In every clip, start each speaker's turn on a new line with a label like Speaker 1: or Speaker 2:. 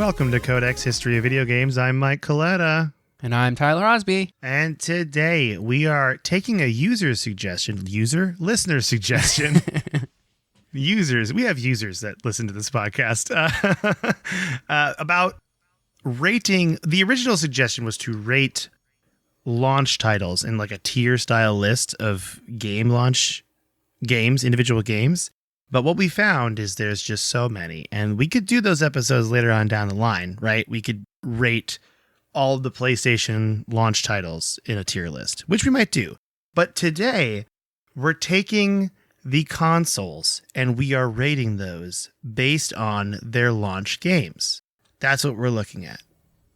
Speaker 1: welcome to Codex History of Video Games. I'm Mike Coletta.
Speaker 2: And I'm Tyler Osby.
Speaker 1: And today we are taking a listener suggestion. Users. We have users that listen to this podcast. About rating. The original suggestion was to rate launch titles in like a tier style list of individual games. But what we found is there's just so many, and we could do those episodes later on down the line, right? We could rate all of the PlayStation launch titles in a tier list, which we might do. But today, we're taking the consoles and we are rating those based on their launch games. That's what we're looking at.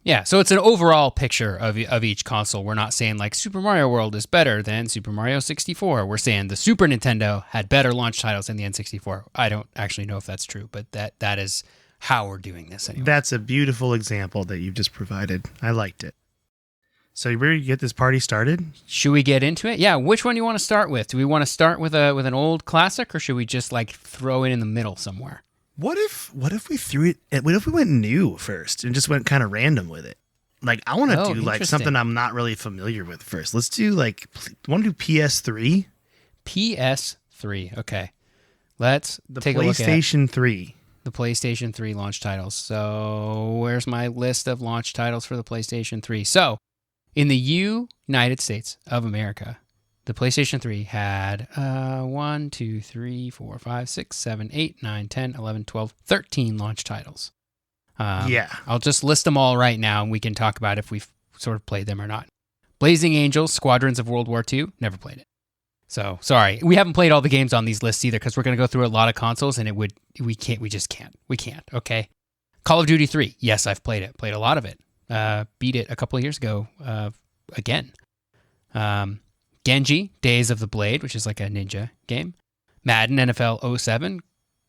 Speaker 2: Yeah, so it's an overall picture of each console. We're not saying like Super Mario World is better than Super Mario 64. We're saying the Super Nintendo had better launch titles than the N64. I don't actually know if that's true, but that is how we're doing this anyway.
Speaker 1: That's a beautiful example that you've just provided. I liked it. So you ready to get this party started?
Speaker 2: Should we get into it? Yeah, which one do you want to start with? Do we want to start with an old classic, or should we just like throw it in the middle somewhere?
Speaker 1: What if we threw it? What if we went new first and just went kind of random with it? Like I want to do like something I'm not really familiar with first. Let's do like want to do PS3?
Speaker 2: PS3. Okay. Let's take a look at
Speaker 1: PlayStation 3.
Speaker 2: The PlayStation 3 launch titles. So, where's my list of launch titles for the PlayStation 3? So, in the United States of America, the PlayStation 3 had 1, 2, 3, 4, 5, 6, 7, 8, 9, 10, 11, 12, 13 launch titles. I'll just list them all right now, and we can talk about if we've sort of played them or not. Blazing Angels, Squadrons of World War II, never played it. So, sorry. We haven't played all the games on these lists either, because we're going to go through a lot of consoles, and we just can't, okay? Call of Duty 3, yes, I've played it. Played a lot of it. Beat it a couple of years ago again. Genji, Days of the Blade, which is like a ninja game. Madden NFL 07,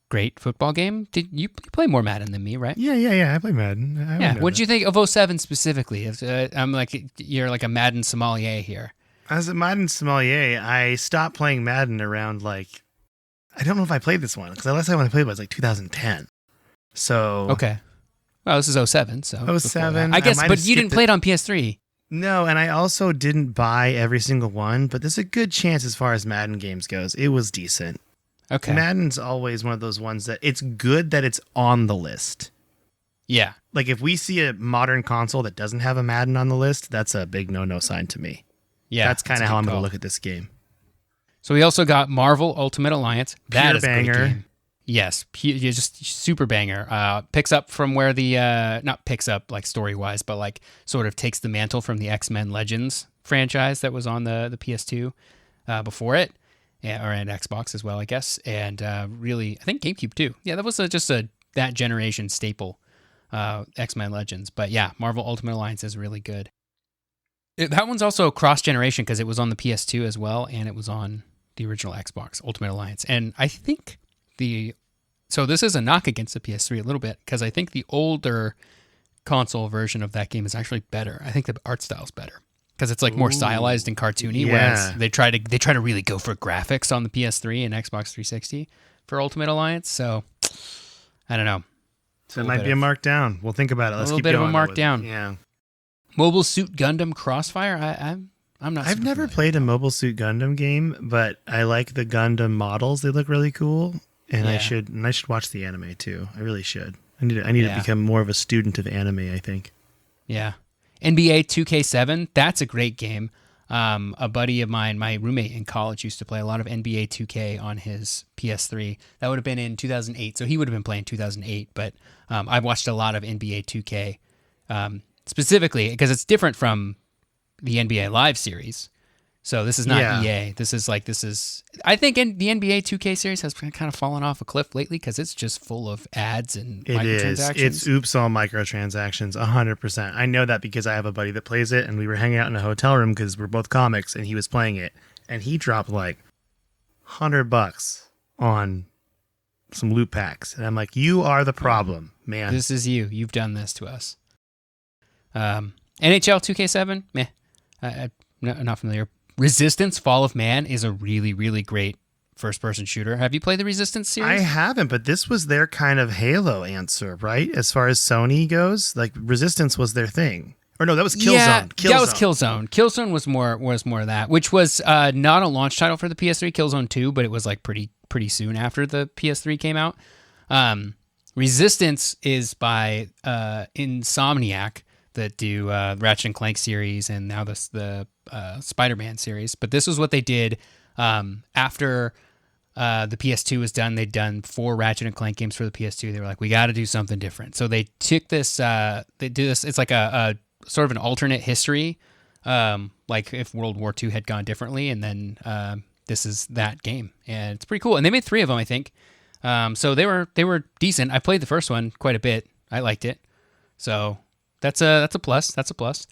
Speaker 2: great football game. Did you play more Madden than me, right?
Speaker 1: Yeah. I play Madden.
Speaker 2: What did you think of 07 specifically? I'm like, you're like a Madden sommelier here.
Speaker 1: As a Madden sommelier, I stopped playing Madden around like, I don't know if I played this one, because the last time I played was like 2010. So
Speaker 2: okay. Well, this is 07, so
Speaker 1: 07.
Speaker 2: I guess, but you didn't play it on PS3.
Speaker 1: No, and I also didn't buy every single one, but there's a good chance as far as Madden games goes. It was decent.
Speaker 2: Okay.
Speaker 1: Madden's always one of those ones that it's good that it's on the list.
Speaker 2: Yeah.
Speaker 1: Like if we see a modern console that doesn't have a Madden on the list, that's a big no-no sign to me.
Speaker 2: Yeah.
Speaker 1: That's kind of how I'm going to look at this game.
Speaker 2: So we also got Marvel Ultimate Alliance. That is
Speaker 1: banger.
Speaker 2: A great game. Yes, just super banger. Picks up from where not picks up like story-wise, but like sort of takes the mantle from the X-Men Legends franchise that was on the PS2 before it, or an Xbox as well, I guess. And really, I think GameCube too. Yeah, that was just that generation staple, X-Men Legends. But yeah, Marvel Ultimate Alliance is really good. That one's also cross-generation because it was on the PS2 as well, and it was on the original Xbox, Ultimate Alliance. And I think so this is a knock against the PS3 a little bit, because I think the older console version of that game is actually better. I think the art style's better, because it's like more stylized and cartoony, whereas they try to really go for graphics on the PS3 and Xbox 360 for Ultimate Alliance. So, I don't know.
Speaker 1: So it might be a markdown. We'll think about it. Let's keep going.
Speaker 2: A little bit of a markdown.
Speaker 1: Yeah.
Speaker 2: Mobile Suit Gundam Crossfire. I'm not.
Speaker 1: I've never played a Mobile Suit Gundam game, but I like the Gundam models. They look really cool, and I should watch the anime too. I really should. I need to become more of a student of anime, I think.
Speaker 2: Yeah. NBA 2K7. That's a great game. A buddy of mine, my roommate in college, used to play a lot of NBA 2K on his PS3. That would have been in 2008, so he would have been playing 2008. But I've watched a lot of NBA 2K, specifically because it's different from the NBA Live series. So this is not EA. This is I think the NBA 2K series has kind of fallen off a cliff lately because it's just full of ads and microtransactions.
Speaker 1: It's oops all microtransactions, 100%. I know that because I have a buddy that plays it, and we were hanging out in a hotel room because we're both comics, and he was playing it, and he dropped like $100 on some loot packs, and I'm like, you are the problem, man.
Speaker 2: This is you. You've done this to us. NHL 2K7, meh. Not familiar. Resistance Fall of Man is a really, really great first-person shooter. Have you played the Resistance series?
Speaker 1: I haven't, but this was their kind of Halo answer, right? As far as Sony goes, like Resistance was their thing. Or no, that was Killzone.
Speaker 2: Yeah, that was Killzone. Killzone was more of that, which was not a launch title for the PS3. Killzone 2, but it was like pretty soon after the PS3 came out. Resistance is by Insomniac that do Ratchet and Clank series and now the Spider-Man series. But this was what they did after the PS2 was done. They'd done 4 Ratchet and Clank games for the PS2. They were like, we got to do something different. So they took this. They do this. It's like a sort of an alternate history, like if World War II had gone differently, and then this is that game, and it's pretty cool. And they made 3 of them, I think. So they were decent. I played the first one quite a bit. I liked it. So that's a plus. That's a plus.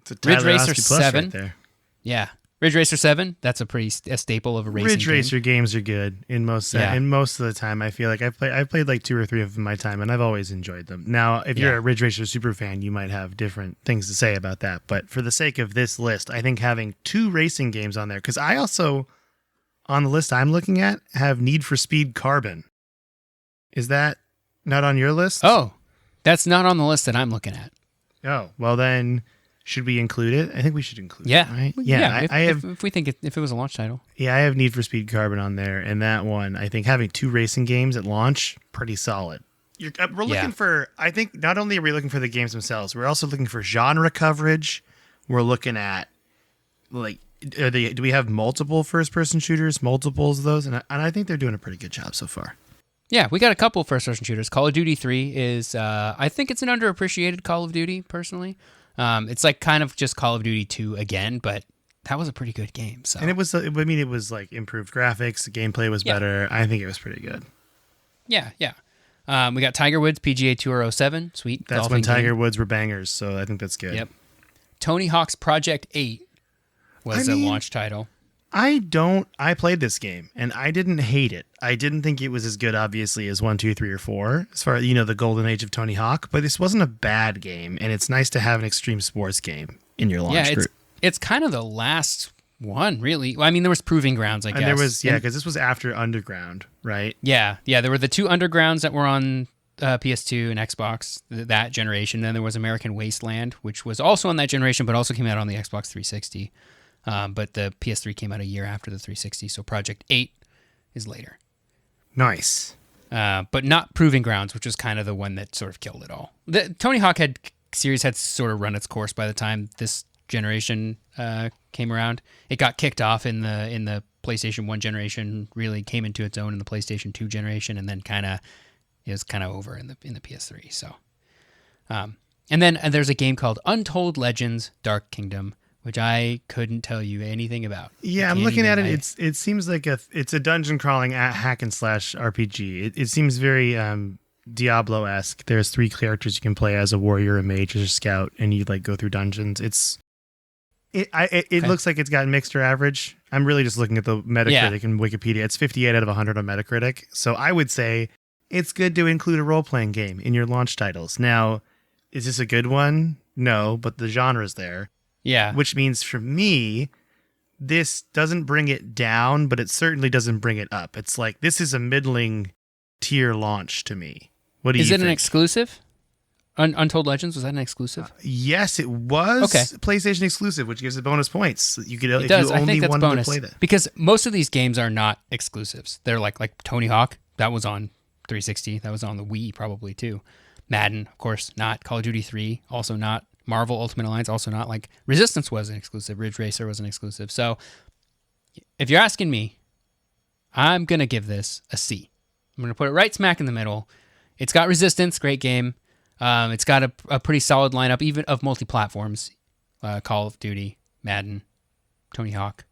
Speaker 1: It's a
Speaker 2: Ridge Racer 7.
Speaker 1: Right there.
Speaker 2: Yeah. Ridge Racer 7, that's a staple of a racing
Speaker 1: Ridge
Speaker 2: game.
Speaker 1: Racer games are good in most of the time. I feel like I've played like 2 or 3 of them in my time, and I've always enjoyed them. Now, if you're a Ridge Racer super fan, you might have different things to say about that. But for the sake of this list, I think having 2 racing games on there, because I also, on the list I'm looking at, have Need for Speed Carbon. Is that not on your list?
Speaker 2: Oh, that's not on the list that I'm looking at.
Speaker 1: Oh, well then, should we include it? I think we should include it, right?
Speaker 2: Yeah, if we think if it was a launch title.
Speaker 1: Yeah, I have Need for Speed Carbon on there, and that one, I think having 2 racing games at launch, pretty solid. We're looking for, I think not only are we looking for the games themselves, we're also looking for genre coverage. We're looking at, like, do we have multiple first-person shooters, multiples of those? And I think they're doing a pretty good job so far.
Speaker 2: Yeah, we got a couple first-person shooters. Call of Duty 3 is, I think it's an underappreciated Call of Duty, personally. It's like kind of just Call of Duty 2 again, but that was a pretty good game. So.
Speaker 1: And it was like improved graphics, the gameplay was better. I think it was pretty good.
Speaker 2: Yeah. We got Tiger Woods PGA Tour 07, sweet.
Speaker 1: That's when Tiger Woods were bangers, so I think that's good.
Speaker 2: Yep. Tony Hawk's Project 8 was a launch title.
Speaker 1: I played this game and I didn't hate it. I didn't think it was as good, obviously, as 1, 2, 3, or 4, as far as, the golden age of Tony Hawk, but this wasn't a bad game, and it's nice to have an extreme sports game in your launch group.
Speaker 2: It's kind of the last one, really. Well, I mean, there was Proving Grounds, I guess.
Speaker 1: And there was, because this was after Underground, right?
Speaker 2: Yeah, there were the 2 Undergrounds that were on PS2 and Xbox, that generation. Then there was American Wasteland, which was also on that generation, but also came out on the Xbox 360. But the PS3 came out a year after the 360, so Project 8 is later.
Speaker 1: Nice.
Speaker 2: But not Proving Grounds, which was kind of the one that sort of killed it all. The Tony Hawk series had sort of run its course by the time this generation came around. It got kicked off in the PlayStation 1 generation, really came into its own in the PlayStation 2 generation, and then it was kind of over in the PS3. So, and then there's a game called Untold Legends: Dark Kingdom, which I couldn't tell you anything about.
Speaker 1: Yeah, I'm looking at it. It seems like it's a dungeon crawling hack and slash RPG. It seems very Diablo-esque. There's 3 characters you can play as: a warrior, a mage, or a scout, and you like go through dungeons. It looks like it's got mixed or average. I'm really just looking at the Metacritic and Wikipedia. It's 58 out of 100 on Metacritic. So I would say it's good to include a role-playing game in your launch titles. Now, is this a good one? No, but the genre's there.
Speaker 2: Yeah.
Speaker 1: Which means for me, this doesn't bring it down, but it certainly doesn't bring it up. It's like, this is a middling tier launch to me. What do you think?
Speaker 2: Is it an exclusive? Untold Legends, was that an exclusive?
Speaker 1: Yes, it was. Okay. PlayStation exclusive, which gives it bonus points. You could,
Speaker 2: it
Speaker 1: if
Speaker 2: does.
Speaker 1: you only
Speaker 2: I think that's
Speaker 1: wanted
Speaker 2: bonus,
Speaker 1: to play that.
Speaker 2: because most of these games are not exclusives. They're like Tony Hawk, that was on 360. That was on the Wii probably too. Madden, of course, not. Call of Duty 3, also not. Marvel Ultimate Alliance, also not. Like Resistance was an exclusive. Ridge Racer was an exclusive. So if you're asking me, I'm going to give this a C. I'm going to put it right smack in the middle. It's got Resistance, great game. It's got a pretty solid lineup, even of multi-platforms. Call of Duty, Madden, Tony Hawk.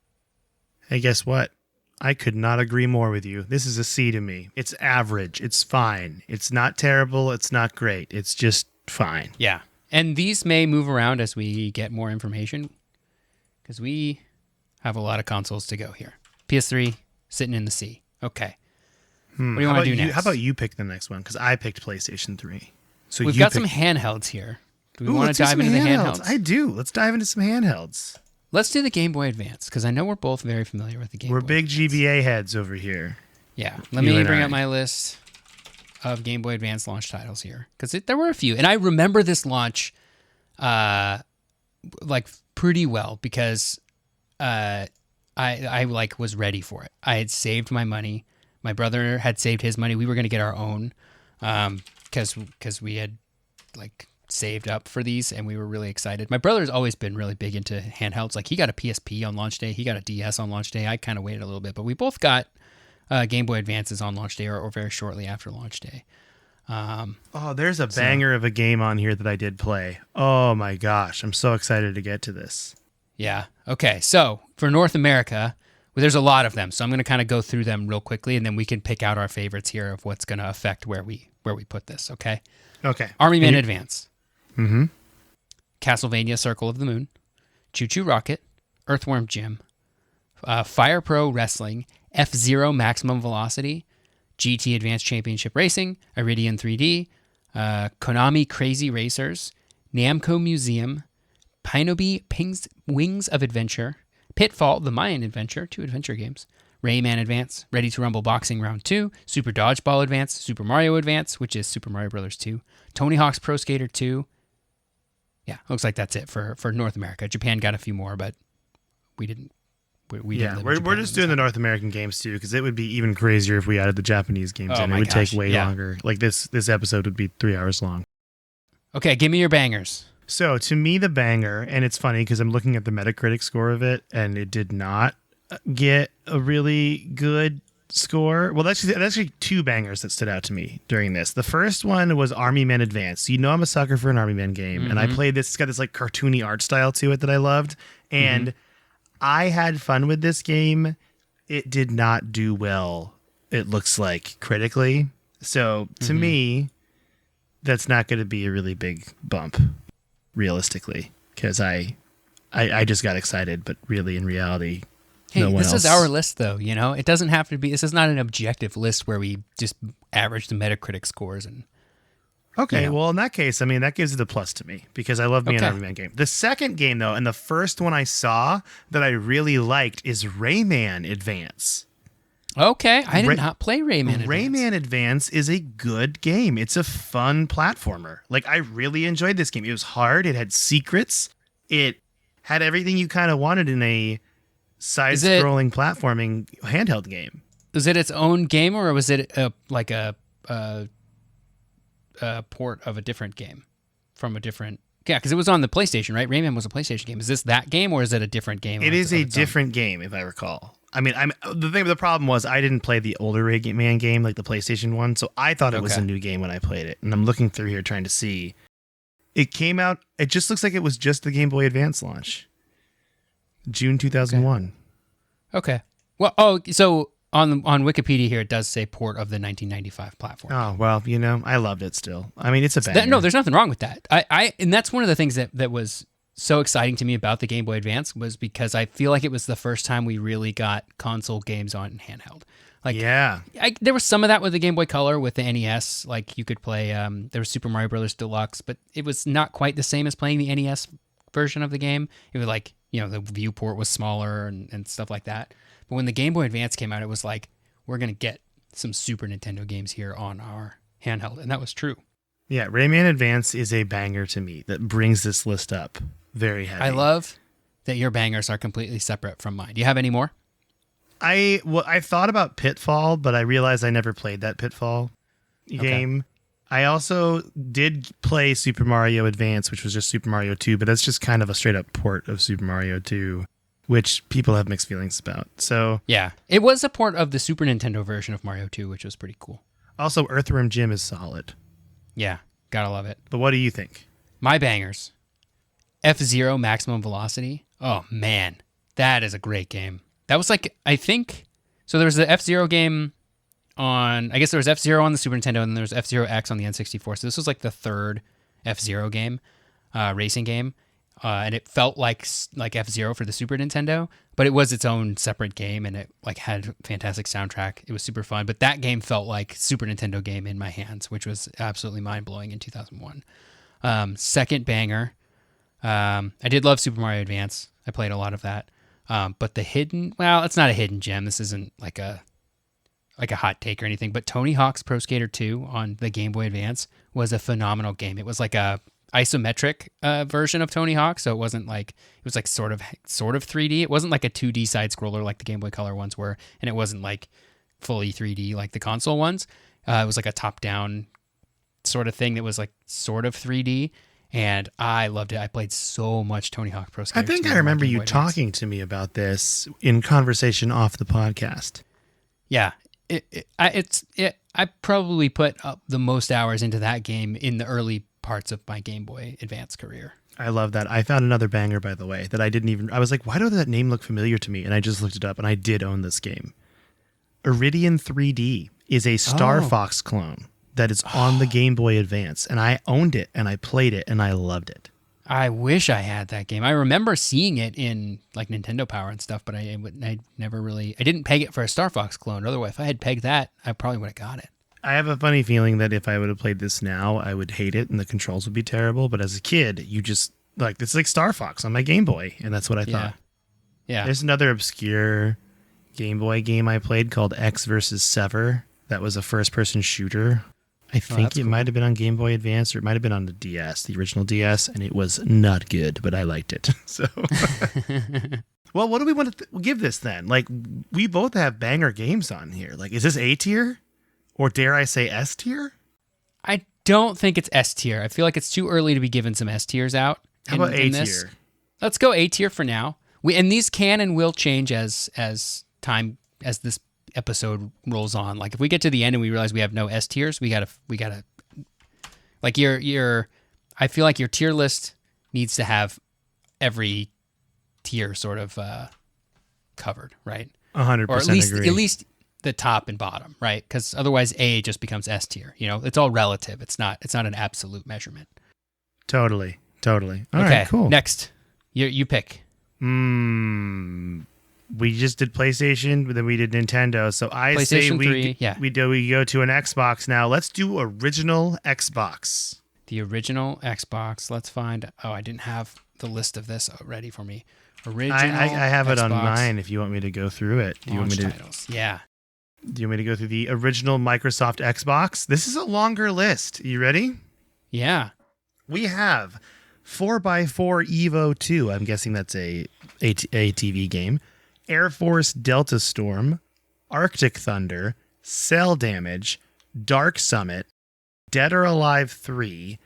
Speaker 1: Hey, guess what? I could not agree more with you. This is a C to me. It's average. It's fine. It's not terrible. It's not great. It's just fine.
Speaker 2: Yeah. And these may move around as we get more information, because we have a lot of consoles to go here. PS3 sitting in the C. Okay. What do you want to do next?
Speaker 1: How about you pick the next one? Because I picked PlayStation 3. So
Speaker 2: we've got some handhelds here. Do we want to dive into the handhelds?
Speaker 1: I do. Let's dive into some handhelds.
Speaker 2: let's do the Game Boy Advance because I know we're both very familiar with the Game Boy.
Speaker 1: We're big
Speaker 2: Advance.
Speaker 1: GBA heads over here.
Speaker 2: Yeah, let me bring up my list of Game Boy Advance launch titles here because there were a few, and I remember this launch, like pretty well because I like was ready for it. I had saved my money. My brother had saved his money. We were going to get our own because we had like saved up for these and we were really excited. My brother's always been really big into handhelds. Like he got a PSP on launch day. He got a DS on launch day. I kind of waited a little bit, but we both got Game Boy Advances on launch day or very shortly after launch day.
Speaker 1: There's a banger of a game on here that I did play. Oh my gosh. I'm so excited to get to this.
Speaker 2: Yeah. Okay. So for North America, well, there's a lot of them. So I'm going to kind of go through them real quickly and then we can pick out our favorites here of what's going to affect where we put this. Okay.
Speaker 1: Okay.
Speaker 2: Army Man Advance.
Speaker 1: Mm-hmm.
Speaker 2: Castlevania Circle of the Moon. Choo Choo Rocket. Earthworm Jim. Fire Pro Wrestling. F-Zero Maximum Velocity. GT Advanced Championship Racing. Iridian 3D. Konami Crazy Racers. Namco Museum. Pinobi Wings of Adventure. Pitfall, The Mayan Adventure, 2 adventure games. Rayman Advance, Ready to Rumble Boxing Round 2, Super Dodgeball Advance, Super Mario Advance, which is Super Mario Bros. 2, Tony Hawk's Pro Skater 2. Yeah, looks like that's it for North America. Japan got a few more, but we didn't.
Speaker 1: We're just doing the North American games too, because it would be even crazier if we added the Japanese games in. It would take way longer. Like this episode would be 3 hours long.
Speaker 2: Okay, give me your bangers.
Speaker 1: So to me, the banger, and it's funny because I'm looking at the Metacritic score of it, and it did not get a really good score. Well, that's actually 2 bangers that stood out to me during this. The first one was Army Men Advance. You know I'm a sucker for an Army Men game, and I played this. It's got this like cartoony art style to it that I loved, and I had fun with this game. It did not do well, it looks like, critically. So to me, that's not going to be a really big bump, realistically, because I just got excited, but really in reality,
Speaker 2: hey,
Speaker 1: no one
Speaker 2: this
Speaker 1: else.
Speaker 2: is our list though, you know? It doesn't have to be, this is not an objective list where we just average the Metacritic scores and
Speaker 1: Okay, well, in that case, I mean, that gives it a plus to me because I love me an Army Man game. The second game, though, and the first one I saw that I really liked is Rayman Advance.
Speaker 2: Okay, I did not play Rayman Advance.
Speaker 1: Rayman Advance is a good game. It's a fun platformer. Like, I really enjoyed this game. It was hard. It had secrets. It had everything you kind of wanted in a side-scrolling platforming handheld game.
Speaker 2: Was it its own game, or was it a port of a different game from a different? Yeah, because it was on the PlayStation, right? Rayman was a PlayStation game. Is this that game, or is it a different game?
Speaker 1: It is a different game, if I recall. I mean, the problem was I didn't play the older Rayman game, like the PlayStation one, so I thought it was a new game when I played it. And I'm looking through here trying to see. It came out. It just looks like it was just the Game Boy Advance launch, June 2001.
Speaker 2: Okay. Well, so on Wikipedia here, it does say port of the 1995 platform.
Speaker 1: Oh, well, you know, I loved it still. I mean, it's a banger.
Speaker 2: No, there's nothing wrong with that. And that's one of the things that was so exciting to me about the Game Boy Advance was because I feel like it was the first time we really got console games on handheld. Like, yeah, there was some of that with the Game Boy Color with the NES. Like you could play, there was Super Mario Brothers Deluxe, but it was not quite the same as playing the NES version of the game. It was like, you know, the viewport was smaller and stuff like that. But when the Game Boy Advance came out, it was like, we're going to get some Super Nintendo games here on our handheld. And that was true.
Speaker 1: Yeah, Rayman Advance is a banger to me that brings this list up very heavy.
Speaker 2: I love that your bangers are completely separate from mine. Do you have any more?
Speaker 1: I thought about Pitfall, but I realized I never played that Pitfall game. I also did play Super Mario Advance, which was just Super Mario 2, but that's just kind of a straight up port of Super Mario 2, which people have mixed feelings about. So
Speaker 2: yeah, it was a port of the Super Nintendo version of Mario 2, which was pretty cool.
Speaker 1: Also, Earthworm Jim is solid.
Speaker 2: Yeah, gotta love it.
Speaker 1: But what do you think?
Speaker 2: My bangers. F-Zero Maximum Velocity. Oh, man. That is a great game. That was like, I think... So there was the F-Zero game on... I guess there was F-Zero on the Super Nintendo, and there was F-Zero X on the N64. So this was like the third F-Zero game, racing game. And it felt like F-Zero for the Super Nintendo, but it was its own separate game, and it like had a fantastic soundtrack. It was super fun, but that game felt like Super Nintendo game in my hands, which was absolutely mind-blowing in 2001. Second banger, I did love Super Mario Advance. I played a lot of that. But the hidden, well, it's not a hidden gem. This isn't like a hot take or anything, but Tony Hawk's Pro Skater 2 on the Game Boy Advance was a phenomenal game. It was like a isometric version of Tony Hawk, so it wasn't like, it was like sort of 3D. It wasn't like a 2D side scroller like the Game Boy Color ones were, and it wasn't like fully 3D like the console ones. It was like a top-down sort of thing that was like sort of 3D, and I loved it. I played so much Tony Hawk Pro Skater 2.
Speaker 1: I think I remember you talking to me about this in conversation off the podcast.
Speaker 2: Yeah. I probably put up the most hours into that game in the early parts of my Game Boy Advance career.
Speaker 1: I love that. I found another banger, by the way, that I was like, why does that name look familiar to me? And I just looked it up, and I did own this game. Iridian 3D is a Star Fox clone that is on the Game Boy Advance, and I owned it, and I played it, and I loved it.
Speaker 2: I wish I had that game. I remember seeing it in like Nintendo Power and stuff, but I never really, I didn't peg it for a Star Fox clone. Otherwise, if I had pegged that, I probably would have got it.
Speaker 1: I have a funny feeling that if I would have played this now, I would hate it and the controls would be terrible. But as a kid, you just like, it's like Star Fox on my Game Boy, and that's what I thought.
Speaker 2: Yeah.
Speaker 1: There's another obscure Game Boy game I played called X versus Sever. That was a first-person shooter. I think it might have been on Game Boy Advance, or it might have been on the DS, the original DS, and it was not good, but I liked it. So, well, what do we want to give this then? Like, we both have banger games on here. Like, is this A tier, or dare I say S tier?
Speaker 2: I don't think it's S tier. I feel like it's too early to be giving some S tiers out.
Speaker 1: How about A tier?
Speaker 2: Let's go A tier for now. And these can and will change as this episode rolls on. Like if we get to the end and we realize we have no S tiers, we gotta like I feel like your tier list needs to have every tier sort of covered, right?
Speaker 1: 100%
Speaker 2: or at least
Speaker 1: agree.
Speaker 2: At least the top and bottom, right? Because otherwise A just becomes S tier. You know, it's all relative. It's not an absolute measurement.
Speaker 1: Totally. All
Speaker 2: okay,
Speaker 1: right, cool.
Speaker 2: Next, you pick.
Speaker 1: We just did PlayStation, but then we did Nintendo. So I say we go to an Xbox now. Let's do original Xbox.
Speaker 2: The original Xbox. Let's find. Oh, I didn't have the list of this ready for me. Original.
Speaker 1: I have
Speaker 2: Xbox
Speaker 1: it on mine. If you want me to go through it,
Speaker 2: do you want me to? Titles. Yeah.
Speaker 1: Do you want me to go through the original Microsoft Xbox? This is a longer list. You ready?
Speaker 2: Yeah.
Speaker 1: We have 4x4 Evo 2. I'm guessing that's a TV game. Air Force Delta Storm, Arctic Thunder, Cell Damage, Dark Summit, Dead or Alive 3,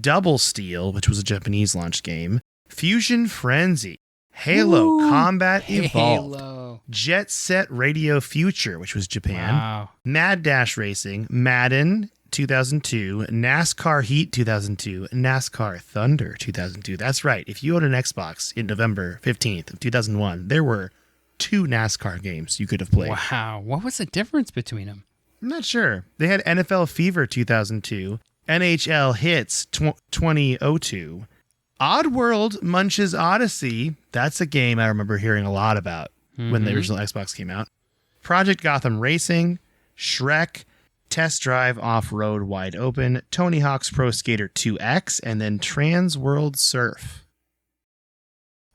Speaker 1: Double Steel, which was a Japanese launch game, Fusion Frenzy, Halo Combat Evolved, Jet Set Radio Future, which was Japan, Mad Dash Racing, Madden 2002, NASCAR Heat 2002, NASCAR Thunder 2002. That's right. If you owned an Xbox in November 15th of 2001, there were 2 NASCAR games you could have played.
Speaker 2: Wow. What was the difference between them?
Speaker 1: I'm not sure. They had NFL Fever 2002, NHL Hits 2002, Oddworld Munch's Odyssey. That's a game I remember hearing a lot about when the original Xbox came out. Project Gotham Racing, Shrek, Test Drive Off-Road Wide Open, Tony Hawk's Pro Skater 2X, and then Trans World Surf.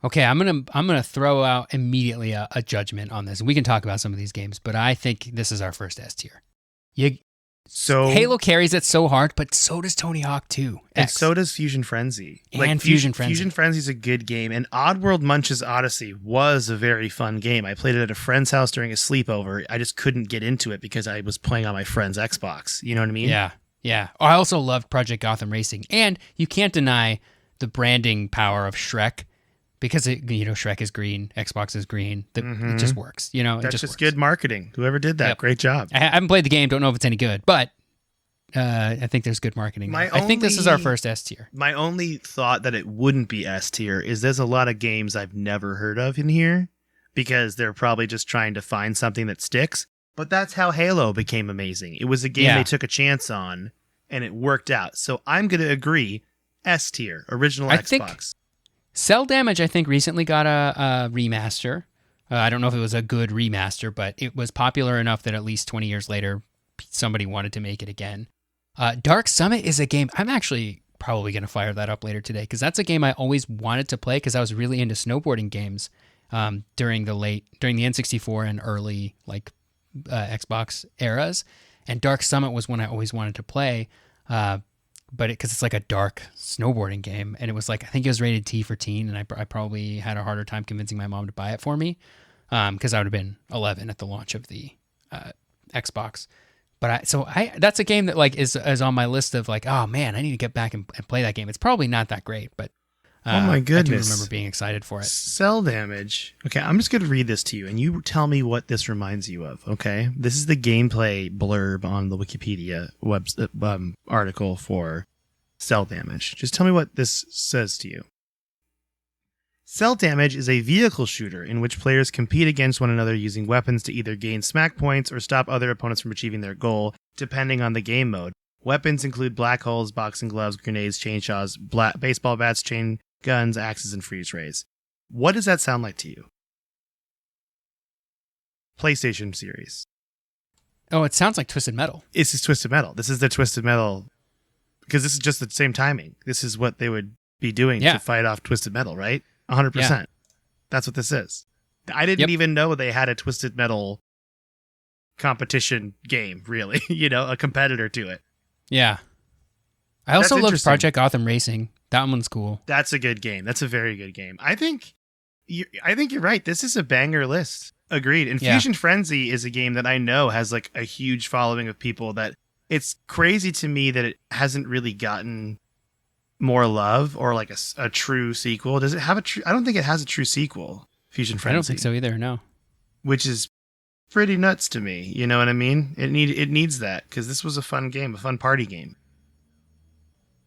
Speaker 2: Okay, I'm gonna throw out immediately a judgment on this. We can talk about some of these games, but I think this is our first S tier. So Halo carries it so hard, but so does Tony Hawk 2.
Speaker 1: And so does Fusion Frenzy.
Speaker 2: Fusion Frenzy.
Speaker 1: Fusion Frenzy is a good game, and Oddworld Munch's Odyssey was a very fun game. I played it at a friend's house during a sleepover. I just couldn't get into it because I was playing on my friend's Xbox. You know what I mean?
Speaker 2: Yeah. I also loved Project Gotham Racing, and you can't deny the branding power of Shrek. Because Shrek is green, Xbox is green. It just works.
Speaker 1: That's just good marketing. Whoever did that, great job.
Speaker 2: I haven't played the game, don't know if it's any good, but I think there's good marketing. I think this is our first S tier.
Speaker 1: My only thought that it wouldn't be S tier is there's a lot of games I've never heard of in here because they're probably just trying to find something that sticks. But that's how Halo became amazing. It was a game they took a chance on, and it worked out. So I'm going to agree, S tier, original Xbox.
Speaker 2: Cell Damage, I think, recently got a remaster. I don't know if it was a good remaster, but it was popular enough that at least 20 years later, somebody wanted to make it again. Dark Summit is a game I'm actually probably going to fire that up later today because that's a game I always wanted to play because I was really into snowboarding games during the N64 and early like Xbox eras. And Dark Summit was one I always wanted to play, but because it's like a dark snowboarding game, and it was like I think it was rated T for teen, and I probably had a harder time convincing my mom to buy it for me because I would have been 11 at the launch of the Xbox. But that's a game that like is on my list of like, oh man, I need to get back and play that game. It's probably not that great, but
Speaker 1: oh my goodness,
Speaker 2: I do remember being excited for it.
Speaker 1: Cell damage. Okay, I'm just going to read this to you, and you tell me what this reminds you of. Okay, this is the gameplay blurb on the Wikipedia article for Cell damage. Just tell me what this says to you. Cell damage is a vehicle shooter in which players compete against one another using weapons to either gain smack points or stop other opponents from achieving their goal, depending on the game mode. Weapons include black holes, boxing gloves, grenades, chainsaws, baseball bats, chain guns, axes, and freeze rays. What does that sound like to you? PlayStation series.
Speaker 2: Oh, it sounds like Twisted Metal.
Speaker 1: This is Twisted Metal. This is the Twisted Metal, because this is just the same timing. This is what they would be doing to fight off Twisted Metal, right? 100%. Yeah. That's what this is. I didn't even know they had a Twisted Metal competition game, really. A competitor to it.
Speaker 2: Yeah. I also love Project Gotham Racing. That one's cool.
Speaker 1: That's a good game. That's a very good game. I think you're right. This is a banger list. Agreed. Infusion Frenzy is a game that I know has like a huge following of people that it's crazy to me that it hasn't really gotten more love or like a true sequel. Does it have I don't think it has a true sequel, Fusion Frenzy.
Speaker 2: I don't think so either, no.
Speaker 1: Which is pretty nuts to me, you know what I mean? It needs that, because this was a fun game, a fun party game.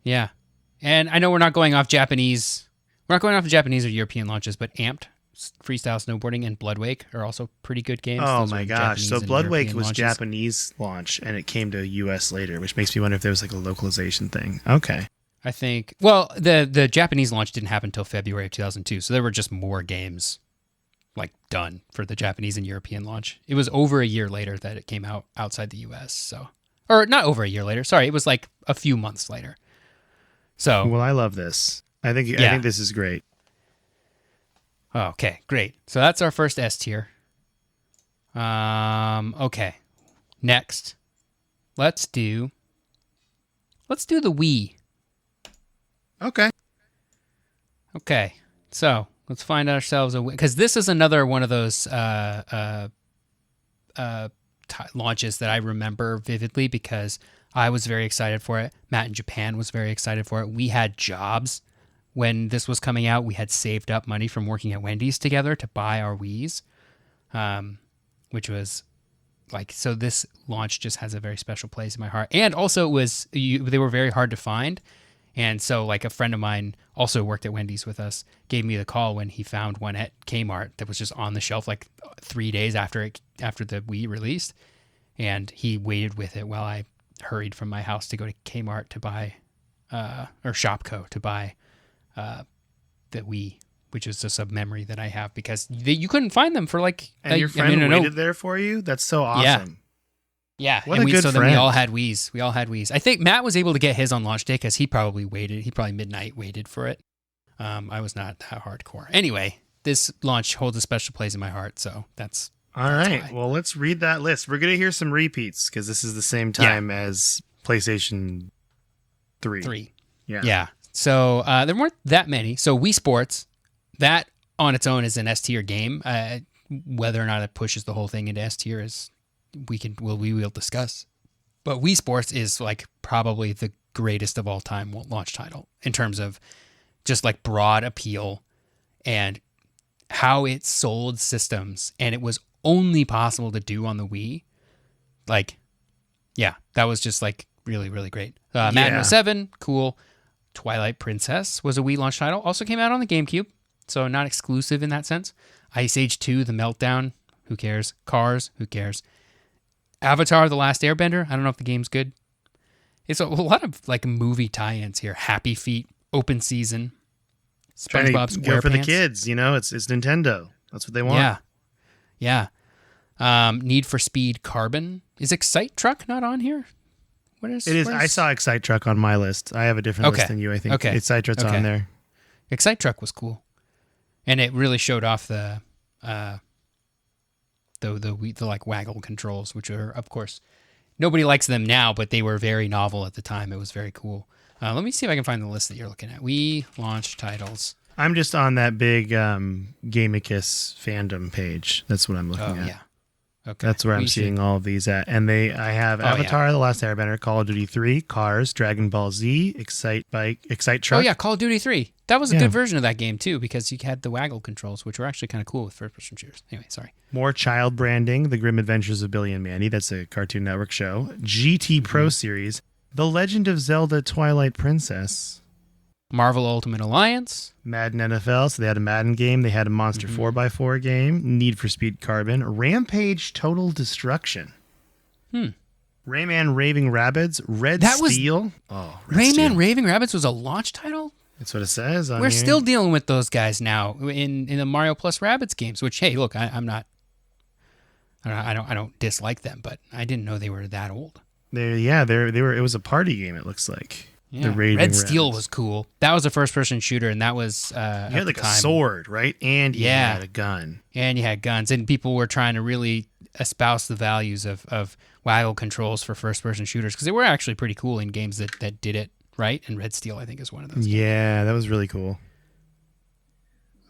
Speaker 2: Yeah. And I know we're not going off Japanese or European launches, but Amped, Freestyle Snowboarding, and Bloodwake are also pretty good games.
Speaker 1: Oh my gosh. So Bloodwake was Japanese launch, and it came to US later, which makes me wonder if there was like a localization thing. Okay.
Speaker 2: I think, well, the Japanese launch didn't happen until February of 2002, so there were just more games like done for the Japanese and European launch. It was over a year later that it came out outside the US, so, or not over a year later. Sorry, it was like a few months later. So,
Speaker 1: well, I love this. I think this is great.
Speaker 2: Okay, great. So that's our first S tier. Okay. Next, let's do the Wii. Okay. So let's find ourselves because this is another one of those launches that I remember vividly because I was very excited for it. Matt in Japan was very excited for it. We had jobs when this was coming out. We had saved up money from working at Wendy's together to buy our Wiis, which was like, so this launch just has a very special place in my heart. And also they were very hard to find. And so like a friend of mine also worked at Wendy's with us, gave me the call when he found one at Kmart that was just on the shelf like 3 days after the Wii released. And he waited with it while I hurried from my house to go to Kmart to buy, or Shopco to buy the Wii, which is just a memory that I have because you couldn't find them for like...
Speaker 1: And your friend waited there for you? That's so awesome.
Speaker 2: Yeah.
Speaker 1: What a good friend.
Speaker 2: Then we all had Wiis. I think Matt was able to get his on launch day because he probably midnight waited for it. I was not that hardcore. Anyway, this launch holds a special place in my heart, so that's...
Speaker 1: All right. Why. Well, let's read that list. We're going to hear some repeats because this is the same time as PlayStation 3. Yeah. So there weren't that many. So Wii Sports, that on its own is an S tier game. Whether or not it pushes the whole thing into S tier is we will discuss. But Wii Sports is like probably the greatest of all time launch title in terms of just like broad appeal and how it sold systems, and it was only possible to do on the Wii. Like, yeah, that was just like really, really great. Madden 07, cool. Twilight Princess was a Wii launch title. Also came out on the GameCube, so not exclusive in that sense. Ice Age 2, The Meltdown, who cares? Cars, who cares? Avatar, The Last Airbender, I don't know if the game's good. It's a lot of like movie tie-ins here. Happy Feet, Open Season, SpongeBob SquarePants. Go for the kids, it's Nintendo. That's what they want.
Speaker 2: Yeah. Need for Speed Carbon. Is Excite Truck not on here? What is
Speaker 1: It is. I saw Excite Truck on my list. I have a different list than you, I think.
Speaker 2: Okay.
Speaker 1: Excite Truck's on there.
Speaker 2: Excite Truck was cool, and it really showed off the like waggle controls, which are, of course, nobody likes them now, but they were very novel at the time. It was very cool. Let me see if I can find the list that you're looking at. We launch titles.
Speaker 1: I'm just on that big Gamicus fandom page. That's what I'm looking at.
Speaker 2: Yeah. Okay.
Speaker 1: That's where I'm seeing all of these at. And I have Avatar, The Last Airbender, Call of Duty 3, Cars, Dragon Ball Z, Excite Truck.
Speaker 2: Oh, yeah, Call of Duty 3. That was a good version of that game, too, because you had the waggle controls, which were actually kind of cool with first-person shooters. Anyway, sorry.
Speaker 1: More child branding, The Grim Adventures of Billy and Mandy. That's a Cartoon Network show. GT Pro Series, The Legend of Zelda Twilight Princess.
Speaker 2: Marvel Ultimate Alliance.
Speaker 1: Madden NFL, so they had a Madden game. They had a Monster 4x4 game. Need for Speed Carbon. Rampage Total Destruction. Rayman Raving Rabbids. Red Steel.
Speaker 2: Rayman Raving Rabbids was a launch title?
Speaker 1: That's what it says on
Speaker 2: We're
Speaker 1: here.
Speaker 2: still dealing with those guys now in the Mario plus Rabbids games, which, hey, look, I don't dislike them, but I didn't know they were that old.
Speaker 1: They were. It was a party game, it looks like.
Speaker 2: Yeah. Red Steel was cool. That was a first-person shooter, and that was
Speaker 1: you had like a sword, right? And you had a gun.
Speaker 2: And you had guns, and people were trying to really espouse the values of waggle controls for first-person shooters, because they were actually pretty cool in games that did it right, and Red Steel, I think, is one of those.
Speaker 1: Yeah, that was really cool.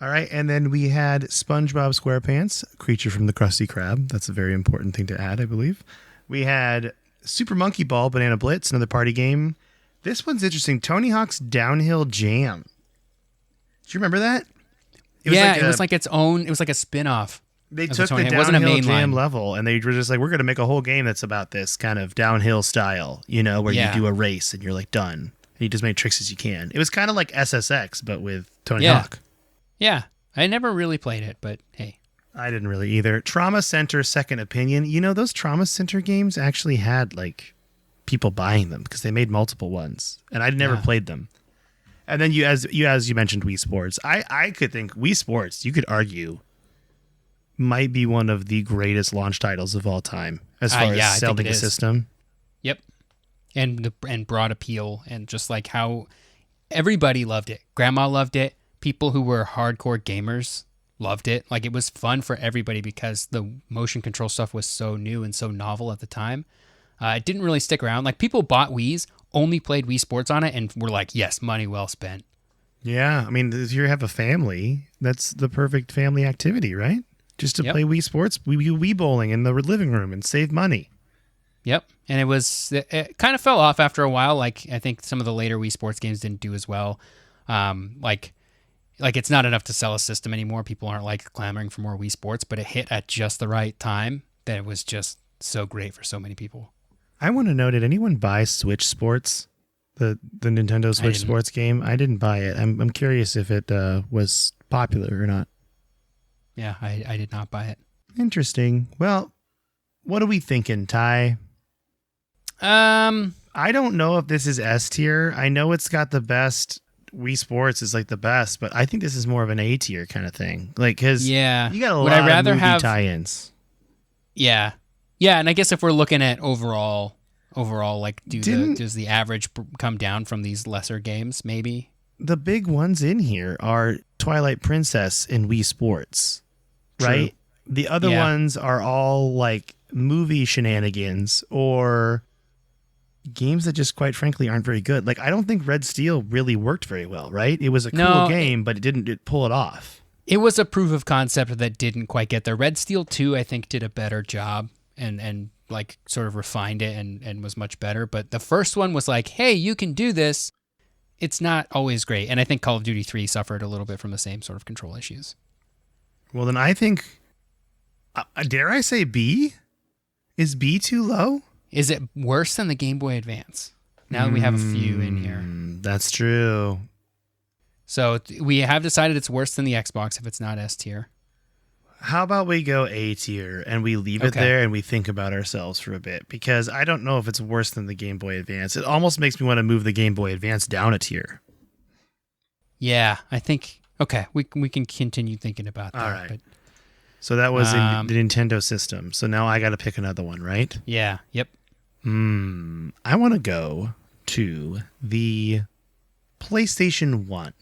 Speaker 1: All right, and then we had SpongeBob SquarePants, Creature from the Krusty Krab. That's a very important thing to add, I believe. We had Super Monkey Ball, Banana Blitz, another party game. This one's interesting. Tony Hawk's Downhill Jam. Do you remember that?
Speaker 2: It was like its own. It was like a spin-off.
Speaker 1: They took the Downhill Jam level, and they were just like, we're going to make a whole game that's about this kind of downhill style, where you do a race and you're like done. And you just make tricks as you can. It was kind of like SSX, but with Tony Hawk.
Speaker 2: Yeah. I never really played it, but hey.
Speaker 1: I didn't really either. Trauma Center Second Opinion. Those Trauma Center games actually had like people buying them because they made multiple ones, and I'd never played them. And then as you mentioned, Wii Sports. I could think Wii Sports, you could argue, might be one of the greatest launch titles of all time as far as selling a system.
Speaker 2: Yep, and broad appeal, and just like how everybody loved it. Grandma loved it. People who were hardcore gamers loved it. Like, it was fun for everybody because the motion control stuff was so new and so novel at the time. It didn't really stick around. Like, people bought Wiis, only played Wii Sports on it, and were like, yes, money well spent.
Speaker 1: Yeah, I mean, if you have a family, that's the perfect family activity, right? Just to play Wii Sports, Wii bowling in the living room and save money.
Speaker 2: Yep, and it kind of fell off after a while. Like, I think some of the later Wii Sports games didn't do as well. Like it's not enough to sell a system anymore. People aren't like clamoring for more Wii Sports, but it hit at just the right time that it was just so great for so many people.
Speaker 1: I want to know, did anyone buy Switch Sports, the Nintendo Switch Sports game? I didn't buy it. I'm curious if it was popular or not.
Speaker 2: Yeah, I did not buy it.
Speaker 1: Interesting. Well, what are we thinking, Ty? I don't know if this is S tier. I know it's got the best. Wii Sports is like the best, but I think this is more of an A tier kind of thing. Like, because you got a lot of movie tie-ins.
Speaker 2: Yeah. Yeah, and I guess if we're looking at overall, like, does the average come down from these lesser games, maybe?
Speaker 1: The big ones in here are Twilight Princess and Wii Sports, right? True. The other ones are all, like, movie shenanigans or games that just, quite frankly, aren't very good. Like, I don't think Red Steel really worked very well, right? It was a cool game, but it didn't pull it off. It
Speaker 2: was a proof of concept that didn't quite get there. Red Steel 2, I think, did a better job. And like sort of refined it and was much better. But the first one was like, hey, you can do this. It's not always great. And I think Call of Duty 3 suffered a little bit from the same sort of control issues.
Speaker 1: Well, then I think, dare I say B? Is B too low?
Speaker 2: Is it worse than the Game Boy Advance? Now that we have a few in here.
Speaker 1: That's true.
Speaker 2: So we have decided it's worse than the Xbox if it's not S tier.
Speaker 1: How about we go A tier and we leave it there and we think about ourselves for a bit? Because I don't know if it's worse than the Game Boy Advance. It almost makes me want to move the Game Boy Advance down a tier.
Speaker 2: Yeah, I think, we can continue thinking about that.
Speaker 1: All right. But, so that was the Nintendo system. So now I got to pick another one, right?
Speaker 2: Yeah, yep.
Speaker 1: I want to go to the PlayStation 1.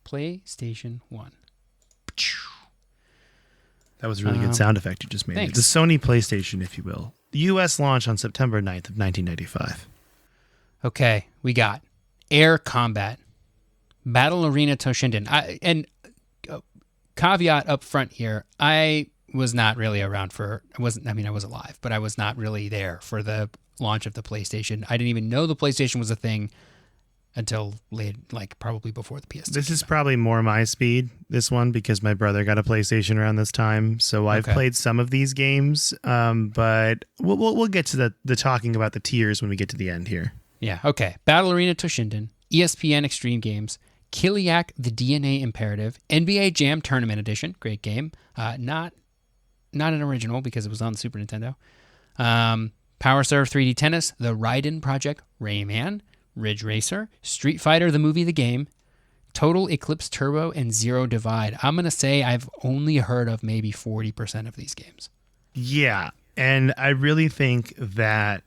Speaker 2: PlayStation 1.
Speaker 1: That was a really good sound effect you just made.
Speaker 2: Thanks.
Speaker 1: The Sony PlayStation, if you will. The U.S. launch on September 9th of 1995.
Speaker 2: Okay, we got Air Combat, Battle Arena Toshinden. Caveat up front here, I was not really around I was alive, but I was not really there for the launch of the PlayStation. I didn't even know the PlayStation was a thing until late, like probably before the PS2.
Speaker 1: This is probably more my speed, this one, because my brother got a PlayStation around this time. So I've played some of these games, but we'll get to the talking about the tiers when we get to the end here.
Speaker 2: Yeah, okay. Battle Arena Toshinden, ESPN Extreme Games, Kiliak The DNA Imperative, NBA Jam Tournament Edition, great game. Not an original because it was on the Super Nintendo. Power Serve 3D Tennis, The Raiden Project, Rayman, Ridge Racer, Street Fighter the movie, the game, Total Eclipse Turbo, and Zero Divide. I'm going to say I've only heard of maybe 40% of these games.
Speaker 1: Yeah, and I really think that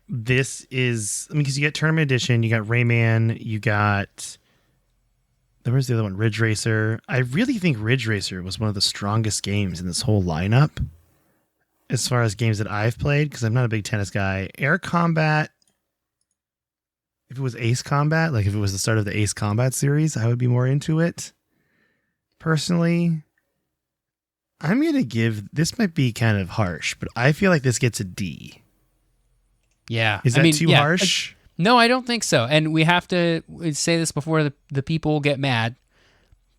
Speaker 1: this is, because you got Tournament Edition, you got Rayman, you got, where's the other one? Ridge Racer. I really think Ridge Racer was one of the strongest games in this whole lineup as far as games that I've played, because I'm not a big tennis guy. Air Combat, if it was Ace Combat, like if it was the start of the Ace Combat series, I would be more into it. Personally, I'm going to give, this might be kind of harsh, but I feel like this gets a D.
Speaker 2: Yeah.
Speaker 1: Is that too harsh?
Speaker 2: No, I don't think so. And we have to say this before the people get mad.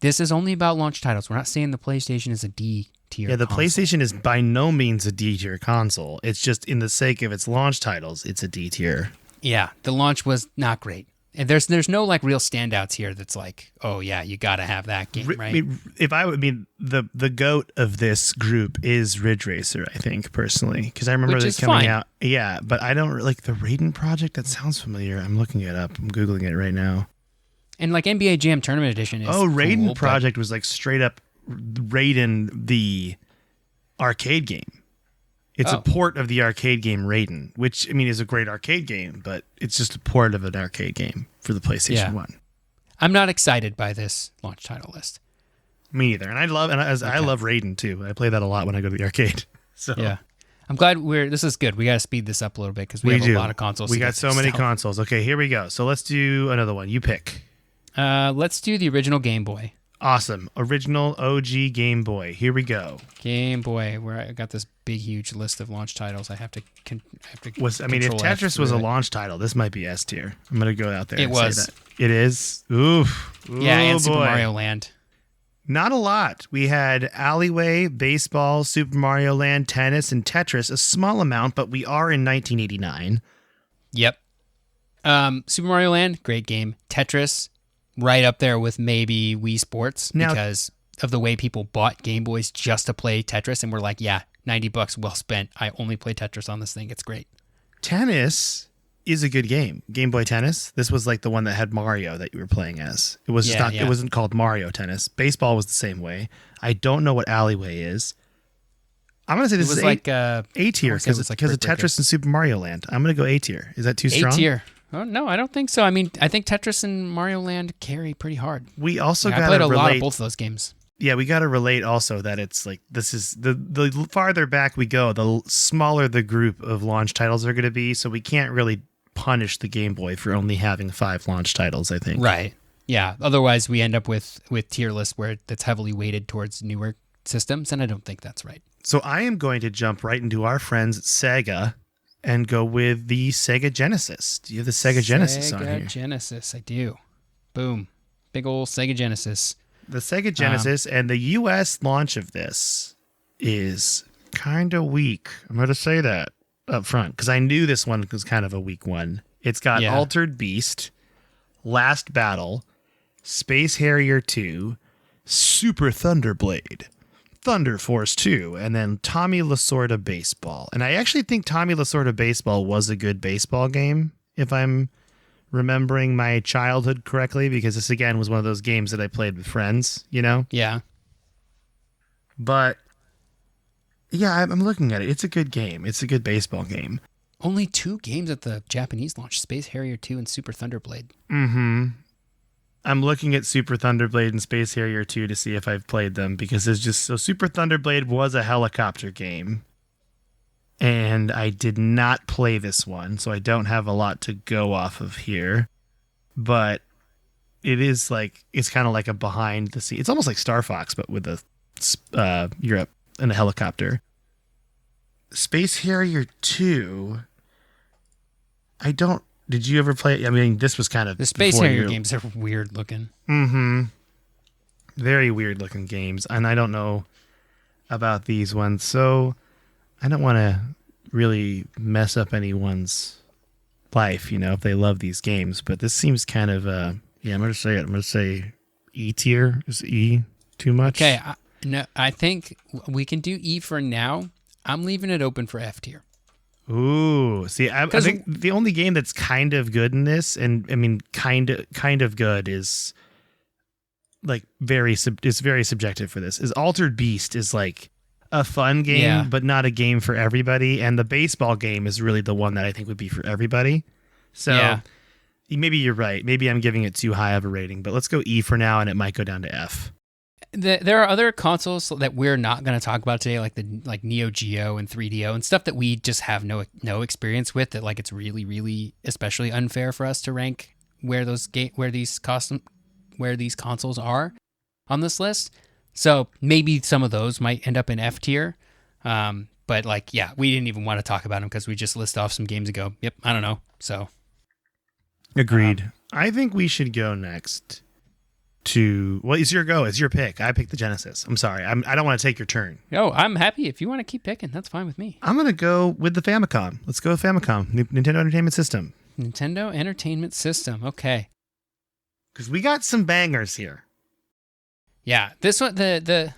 Speaker 2: This is only about launch titles. We're not saying the PlayStation is a D tier.
Speaker 1: Yeah, the
Speaker 2: console.
Speaker 1: PlayStation is by no means a D tier console. It's just in the sake of its launch titles, it's a D tier.
Speaker 2: Yeah, the launch was not great. And there's no like real standouts here that's like, oh yeah, you got to have that game, right?
Speaker 1: The GOAT of this group is Ridge Racer, I think, personally, because I remember
Speaker 2: Which
Speaker 1: this
Speaker 2: is
Speaker 1: coming
Speaker 2: fine.
Speaker 1: out. Yeah, but I don't like the Raiden Project. That sounds familiar. I'm looking it up. I'm Googling it right now.
Speaker 2: And like NBA Jam Tournament Edition is
Speaker 1: Raiden
Speaker 2: cool,
Speaker 1: Project was like straight up Raiden the arcade game. It's a port of the arcade game Raiden, which, I mean, is a great arcade game, but it's just a port of an arcade game for the PlayStation 1.
Speaker 2: I'm not excited by this launch title list.
Speaker 1: Me either. And I love Raiden too. I play that a lot when I go to the arcade. So
Speaker 2: yeah. I'm glad this is good. We got to speed this up a little bit because we have a lot of consoles.
Speaker 1: We got so many consoles. Okay, here we go. So let's do another one. You pick.
Speaker 2: Let's do the original Game Boy.
Speaker 1: Awesome. Original OG Game Boy. Here we go.
Speaker 2: Game Boy, where I got this big, huge list of launch titles. I have to
Speaker 1: if Tetris was a launch title, this might be S tier. I'm going to go out there and say that. It is? Oof.
Speaker 2: Yeah, and
Speaker 1: boy.
Speaker 2: Super Mario Land.
Speaker 1: Not a lot. We had Alleyway, Baseball, Super Mario Land, Tennis, and Tetris. A small amount, but we are in 1989.
Speaker 2: Yep. Super Mario Land, great game. Tetris, right up there with maybe Wii Sports because of the way people bought Game Boys just to play Tetris, and we're like, yeah, $90 well spent. I only play Tetris on this thing. It's great.
Speaker 1: Tennis is a good game. Game Boy Tennis. This was like the one that had Mario that you were playing as. It was It wasn't called Mario Tennis. Baseball was the same way. I don't know what Alleyway is. I'm gonna say this is
Speaker 2: like
Speaker 1: A tier because of Tetris and Super Mario Land. I'm gonna go A tier. Is that too strong?
Speaker 2: A tier. Oh no, I don't think so. I mean, I think Tetris and Mario Land carry pretty hard.
Speaker 1: We also
Speaker 2: I played a lot of both of those games.
Speaker 1: Yeah, we got to relate also that it's like this is the farther back we go, the smaller the group of launch titles are going to be. So we can't really punish the Game Boy for only having 5 launch titles, I think.
Speaker 2: Right. Yeah. Otherwise, we end up with tier lists where that's heavily weighted towards newer systems, and I don't think that's right.
Speaker 1: So I am going to jump right into our friends Sega and go with the Sega Genesis. Do you have the Sega Genesis on here?
Speaker 2: Sega Genesis, I do. Boom. Big old Sega Genesis.
Speaker 1: The Sega Genesis and the U.S. launch of this is kind of weak. I'm going to say that up front because I knew this one was kind of a weak one. It's got Altered Beast, Last Battle, Space Harrier 2, Super Thunderblade, Thunder Force 2, and then Tommy Lasorda Baseball. And I actually think Tommy Lasorda Baseball was a good baseball game, if I'm remembering my childhood correctly, because this again was one of those games that I played with friends, you know?
Speaker 2: Yeah.
Speaker 1: But yeah, I'm looking at it. It's a good game. It's a good baseball game.
Speaker 2: Only 2 games at the Japanese launch, Space Harrier 2 and Super Thunderblade.
Speaker 1: Mm-hmm. I'm looking at Super Thunderblade and Space Harrier 2 to see if I've played them, because it's just so Super Thunderblade was a helicopter game. And I did not play this one, so I don't have a lot to go off of here. But it is like, it's kind of like a behind the scene. It's almost like Star Fox, but with a Europe and a helicopter. Space Harrier 2. Did you ever play it? I mean, this was kind of
Speaker 2: the Space Harrier games are weird looking.
Speaker 1: Mm-hmm. Very weird looking games, and I don't know about these ones, so I don't want to really mess up anyone's life, if they love these games. But this seems kind of, I'm going to say it. I'm going to say E tier. Is E too much?
Speaker 2: Okay, no, I think we can do E for now. I'm leaving it open for F tier.
Speaker 1: Ooh, see, I think the only game that's kind of good in this, and I mean, kind of good, is like it's very subjective for this. Is Altered Beast is like a fun game, but not a game for everybody. And the baseball game is really the one that I think would be for everybody. So maybe you're right. Maybe I'm giving it too high of a rating, but let's go E for now, and it might go down to F.
Speaker 2: There are other consoles that we're not going to talk about today, like Neo Geo and 3DO and stuff that we just have no experience with. That like it's really, really especially unfair for us to rank where these consoles are on this list. So maybe some of those might end up in F tier. But we didn't even want to talk about them because we just listed off some games ago. Yep, I don't know. So
Speaker 1: agreed. I think we should go next to it's your go. It's your pick. I picked the Genesis. I'm sorry. I don't want to take your turn.
Speaker 2: Oh, I'm happy if you want to keep picking. That's fine with me.
Speaker 1: I'm gonna go with the Famicom. Let's go with Famicom, Nintendo Entertainment System.
Speaker 2: Nintendo Entertainment System. Okay.
Speaker 1: Because we got some bangers here.
Speaker 2: Yeah, this one the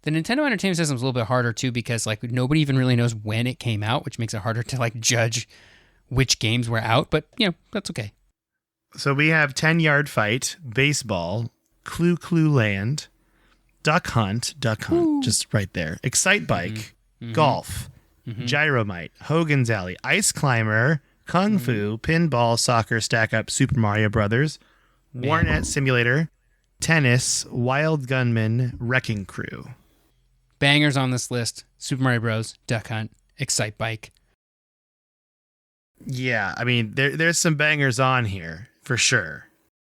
Speaker 2: Nintendo Entertainment System is a little bit harder too because nobody even really knows when it came out, which makes it harder to judge which games were out. But that's okay.
Speaker 1: So we have 10-Yard Fight, Baseball, Clue Land, Duck Hunt,
Speaker 2: Ooh.
Speaker 1: just right there. Excite Bike,
Speaker 2: Mm-hmm.
Speaker 1: Golf, Gyromite, Hogan's Alley, Ice Climber, Kung Fu, Pinball, Soccer, Stack Up, Super Mario Brothers, Warnet Simulator, Tennis, Wild Gunman, Wrecking Crew.
Speaker 2: Bangers on this list: Super Mario Bros., Duck Hunt, Excite Bike.
Speaker 1: Yeah, I mean, there's some bangers on here for sure.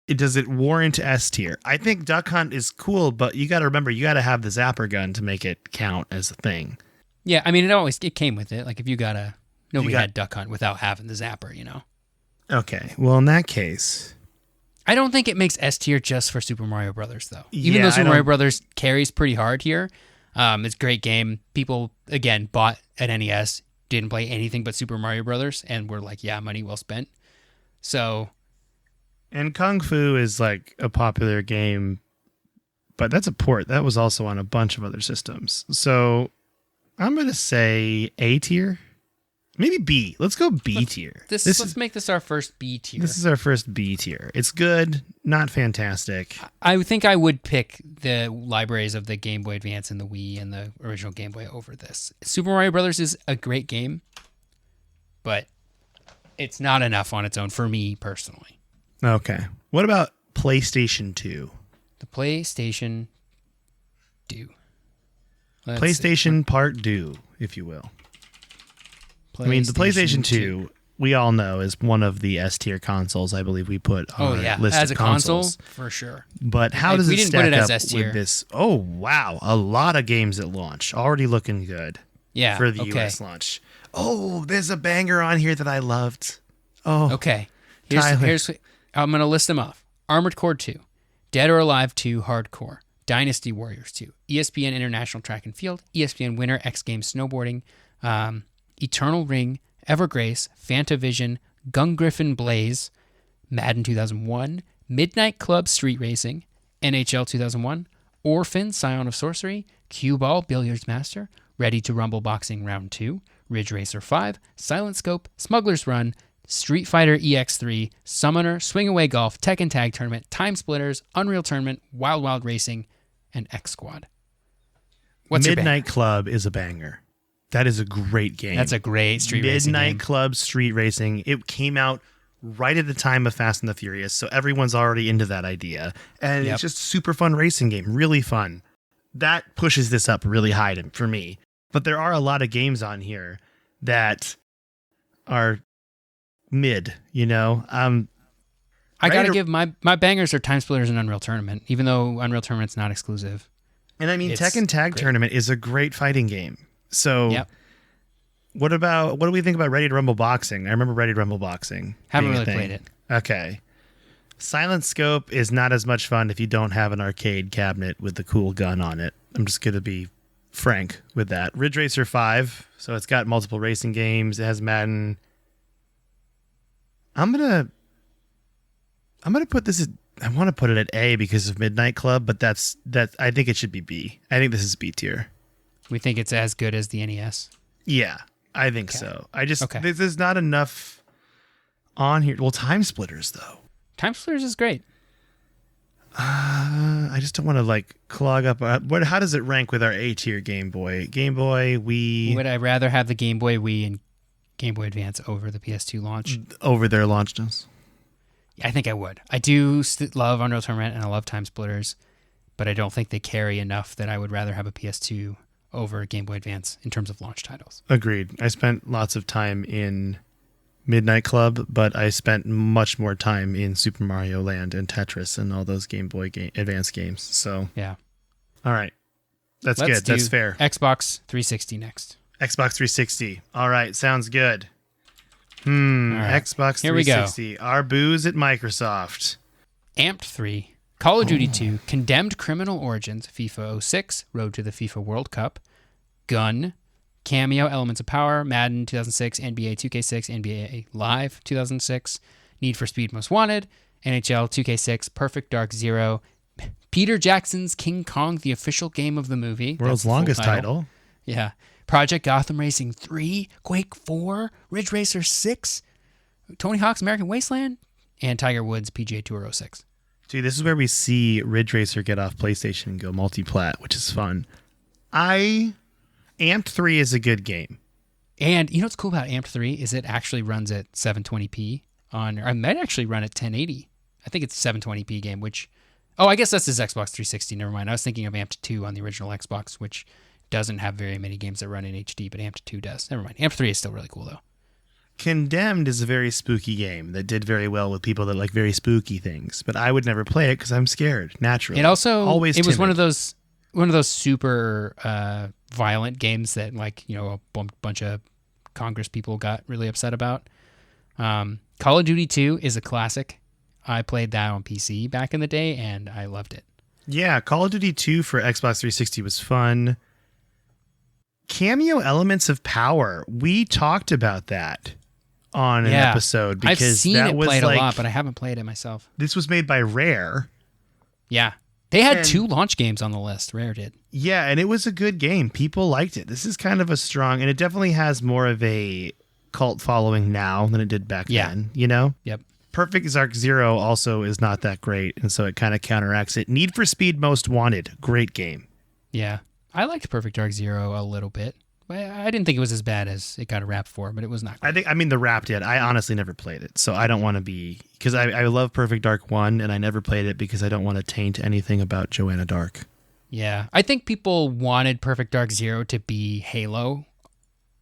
Speaker 1: Does it warrant S tier? I think Duck Hunt is cool, but you got to remember, you got to have the zapper gun to make it count as a thing.
Speaker 2: Yeah, I mean, it came with it. If you nobody had Duck Hunt without having the zapper,
Speaker 1: Okay, well, in that case,
Speaker 2: I don't think it makes S tier just for Super Mario Brothers, though. Even though Super Mario Brothers carries pretty hard here, it's a great game. People again bought an NES, didn't play anything but Super Mario Brothers, and were like, "Yeah, money well spent." So.
Speaker 1: And Kung Fu is a popular game, but that's a port. That was also on a bunch of other systems. So I'm going to say A tier. Maybe B. Let's go B tier.
Speaker 2: Let's make this our first B tier.
Speaker 1: This is our first B tier. It's good, not fantastic.
Speaker 2: I think I would pick the libraries of the Game Boy Advance and the Wii and the original Game Boy over this. Super Mario Brothers is a great game, but it's not enough on its own for me personally.
Speaker 1: Okay. What about PlayStation 2?
Speaker 2: The PlayStation 2.
Speaker 1: PlayStation Part 2, if you will. I mean, the PlayStation 2, we all know, is one of the S tier consoles I believe we put on our list
Speaker 2: as
Speaker 1: of
Speaker 2: a console,
Speaker 1: consoles.
Speaker 2: for sure.
Speaker 1: But how does it stack up
Speaker 2: S-tier.
Speaker 1: with this? Oh, wow. A lot of games at launch. Already looking good for the US launch. Oh, there's a banger on here that I loved. Oh,
Speaker 2: okay. Here's I'm going to list them off. Armored Core 2, Dead or Alive 2 Hardcore, Dynasty Warriors 2, ESPN International Track and Field, ESPN Winter X Games Snowboarding, Eternal Ring, Evergrace, Fantavision, Gungriffin Blaze, Madden 2001, Midnight Club Street Racing, NHL 2001, Orphan Scion of Sorcery, Cue Ball Billiards Master, Ready to Rumble Boxing Round 2, Ridge Racer 5, Silent Scope, Smuggler's Run, Street Fighter EX3, Summoner, Swing Away Golf, Tekken Tag Tournament, Time Splitters, Unreal Tournament, Wild Wild Racing, and X Squad. What's
Speaker 1: Midnight Club is a banger. That is a great game.
Speaker 2: That's a great street racing game.
Speaker 1: Midnight Club Street Racing. It came out right at the time of Fast and the Furious, so everyone's already into that idea. And it's just a super fun racing game. Really fun. That pushes this up really high for me. But there are a lot of games on here that are mid, you know?
Speaker 2: I got to give my bangers are Time Splitters and Unreal Tournament, even though Unreal Tournament's not exclusive.
Speaker 1: And I mean, Tekken Tag Tournament is a great fighting game. So what do we think about Ready to Rumble Boxing? I remember Ready to Rumble Boxing.
Speaker 2: Haven't really played it.
Speaker 1: Okay. Silent Scope is not as much fun if you don't have an arcade cabinet with the cool gun on it. I'm just going to be frank with that. Ridge Racer 5. So it's got multiple racing games. It has Madden. I'm gonna put this at, I want to put it at A because of Midnight Club, but that's I think it should be B. I think this is B tier.
Speaker 2: We think it's as good as the NES.
Speaker 1: Yeah, I think so. There's not enough on here. Well, Time Splitters though.
Speaker 2: Time Splitters is great.
Speaker 1: I just don't want to like clog up. How does it rank with our A tier Game Boy? Game Boy, Wii.
Speaker 2: Would I rather have the Game Boy, Wii, and Game Boy Advance over the PS2 launch?
Speaker 1: Over their launch notes?
Speaker 2: I think I would. I do love Unreal Tournament and I love Time Splitters, but I don't think they carry enough that I would rather have a PS2 over Game Boy Advance in terms of launch titles.
Speaker 1: Agreed. I spent lots of time in Midnight Club, but I spent much more time in Super Mario Land and Tetris and all those Game Boy Advance games. So
Speaker 2: yeah.
Speaker 1: All right. Let's
Speaker 2: do
Speaker 1: good. That's fair.
Speaker 2: Xbox 360 next.
Speaker 1: Xbox 360. All right. Sounds good. Right. Xbox 360. Here we go. Our booze at Microsoft.
Speaker 2: Amped 3. Call of Duty 2. Condemned Criminal Origins. FIFA 06. Road to the FIFA World Cup. Gun. Cameo, Elements of Power, Madden 2006, NBA 2K6, NBA Live 2006, Need for Speed Most Wanted, NHL 2K6, Perfect Dark Zero, Peter Jackson's King Kong, the official game of the movie.
Speaker 1: World's longest title.
Speaker 2: Yeah. Project Gotham Racing 3, Quake 4, Ridge Racer 6, Tony Hawk's American Wasteland, and Tiger Woods PGA Tour 06.
Speaker 1: See, this is where we see Ridge Racer get off PlayStation and go multi-plat, which is fun. Amped 3 is a good game.
Speaker 2: And you know what's cool about Amped 3 is it actually runs at 720p or I might actually run at 1080. I think it's a 720p game, which, I guess that's his Xbox 360. Never mind. I was thinking of Amped 2 on the original Xbox, which doesn't have very many games that run in HD, but Amped 2 does. Never mind. Amped 3 is still really cool, though.
Speaker 1: Condemned is a very spooky game that did very well with people that like very spooky things, but I would never play it because I'm scared, naturally.
Speaker 2: It also,
Speaker 1: always
Speaker 2: it was
Speaker 1: timid.
Speaker 2: one of those super violent games that, like, you know, a bunch of Congress people got really upset about. Call of Duty 2 is a classic. I played that on PC back in the day, and I loved it.
Speaker 1: Yeah, Call of Duty 2 for Xbox 360 was fun. Cameo Elements of Power. We talked about that on an episode because
Speaker 2: I've seen
Speaker 1: that
Speaker 2: it
Speaker 1: was
Speaker 2: played
Speaker 1: like,
Speaker 2: a lot, but I haven't played it myself.
Speaker 1: This was made by Rare.
Speaker 2: Yeah. They had 2 launch games on the list. Rare did.
Speaker 1: Yeah, and it was a good game. People liked it. This is kind of a strong, and it definitely has more of a cult following now than it did back then, you know?
Speaker 2: Yep.
Speaker 1: Perfect Dark Zero also is not that great, and so it kind of counteracts it. Need for Speed Most Wanted. Great game.
Speaker 2: Yeah. I liked Perfect Dark Zero a little bit. I didn't think it was as bad as it got a rap for, but it was not great.
Speaker 1: The rap did. I honestly never played it, so I don't want to be, because I love Perfect Dark 1, and I never played it because I don't want to taint anything about Joanna Dark.
Speaker 2: Yeah. I think people wanted Perfect Dark Zero to be Halo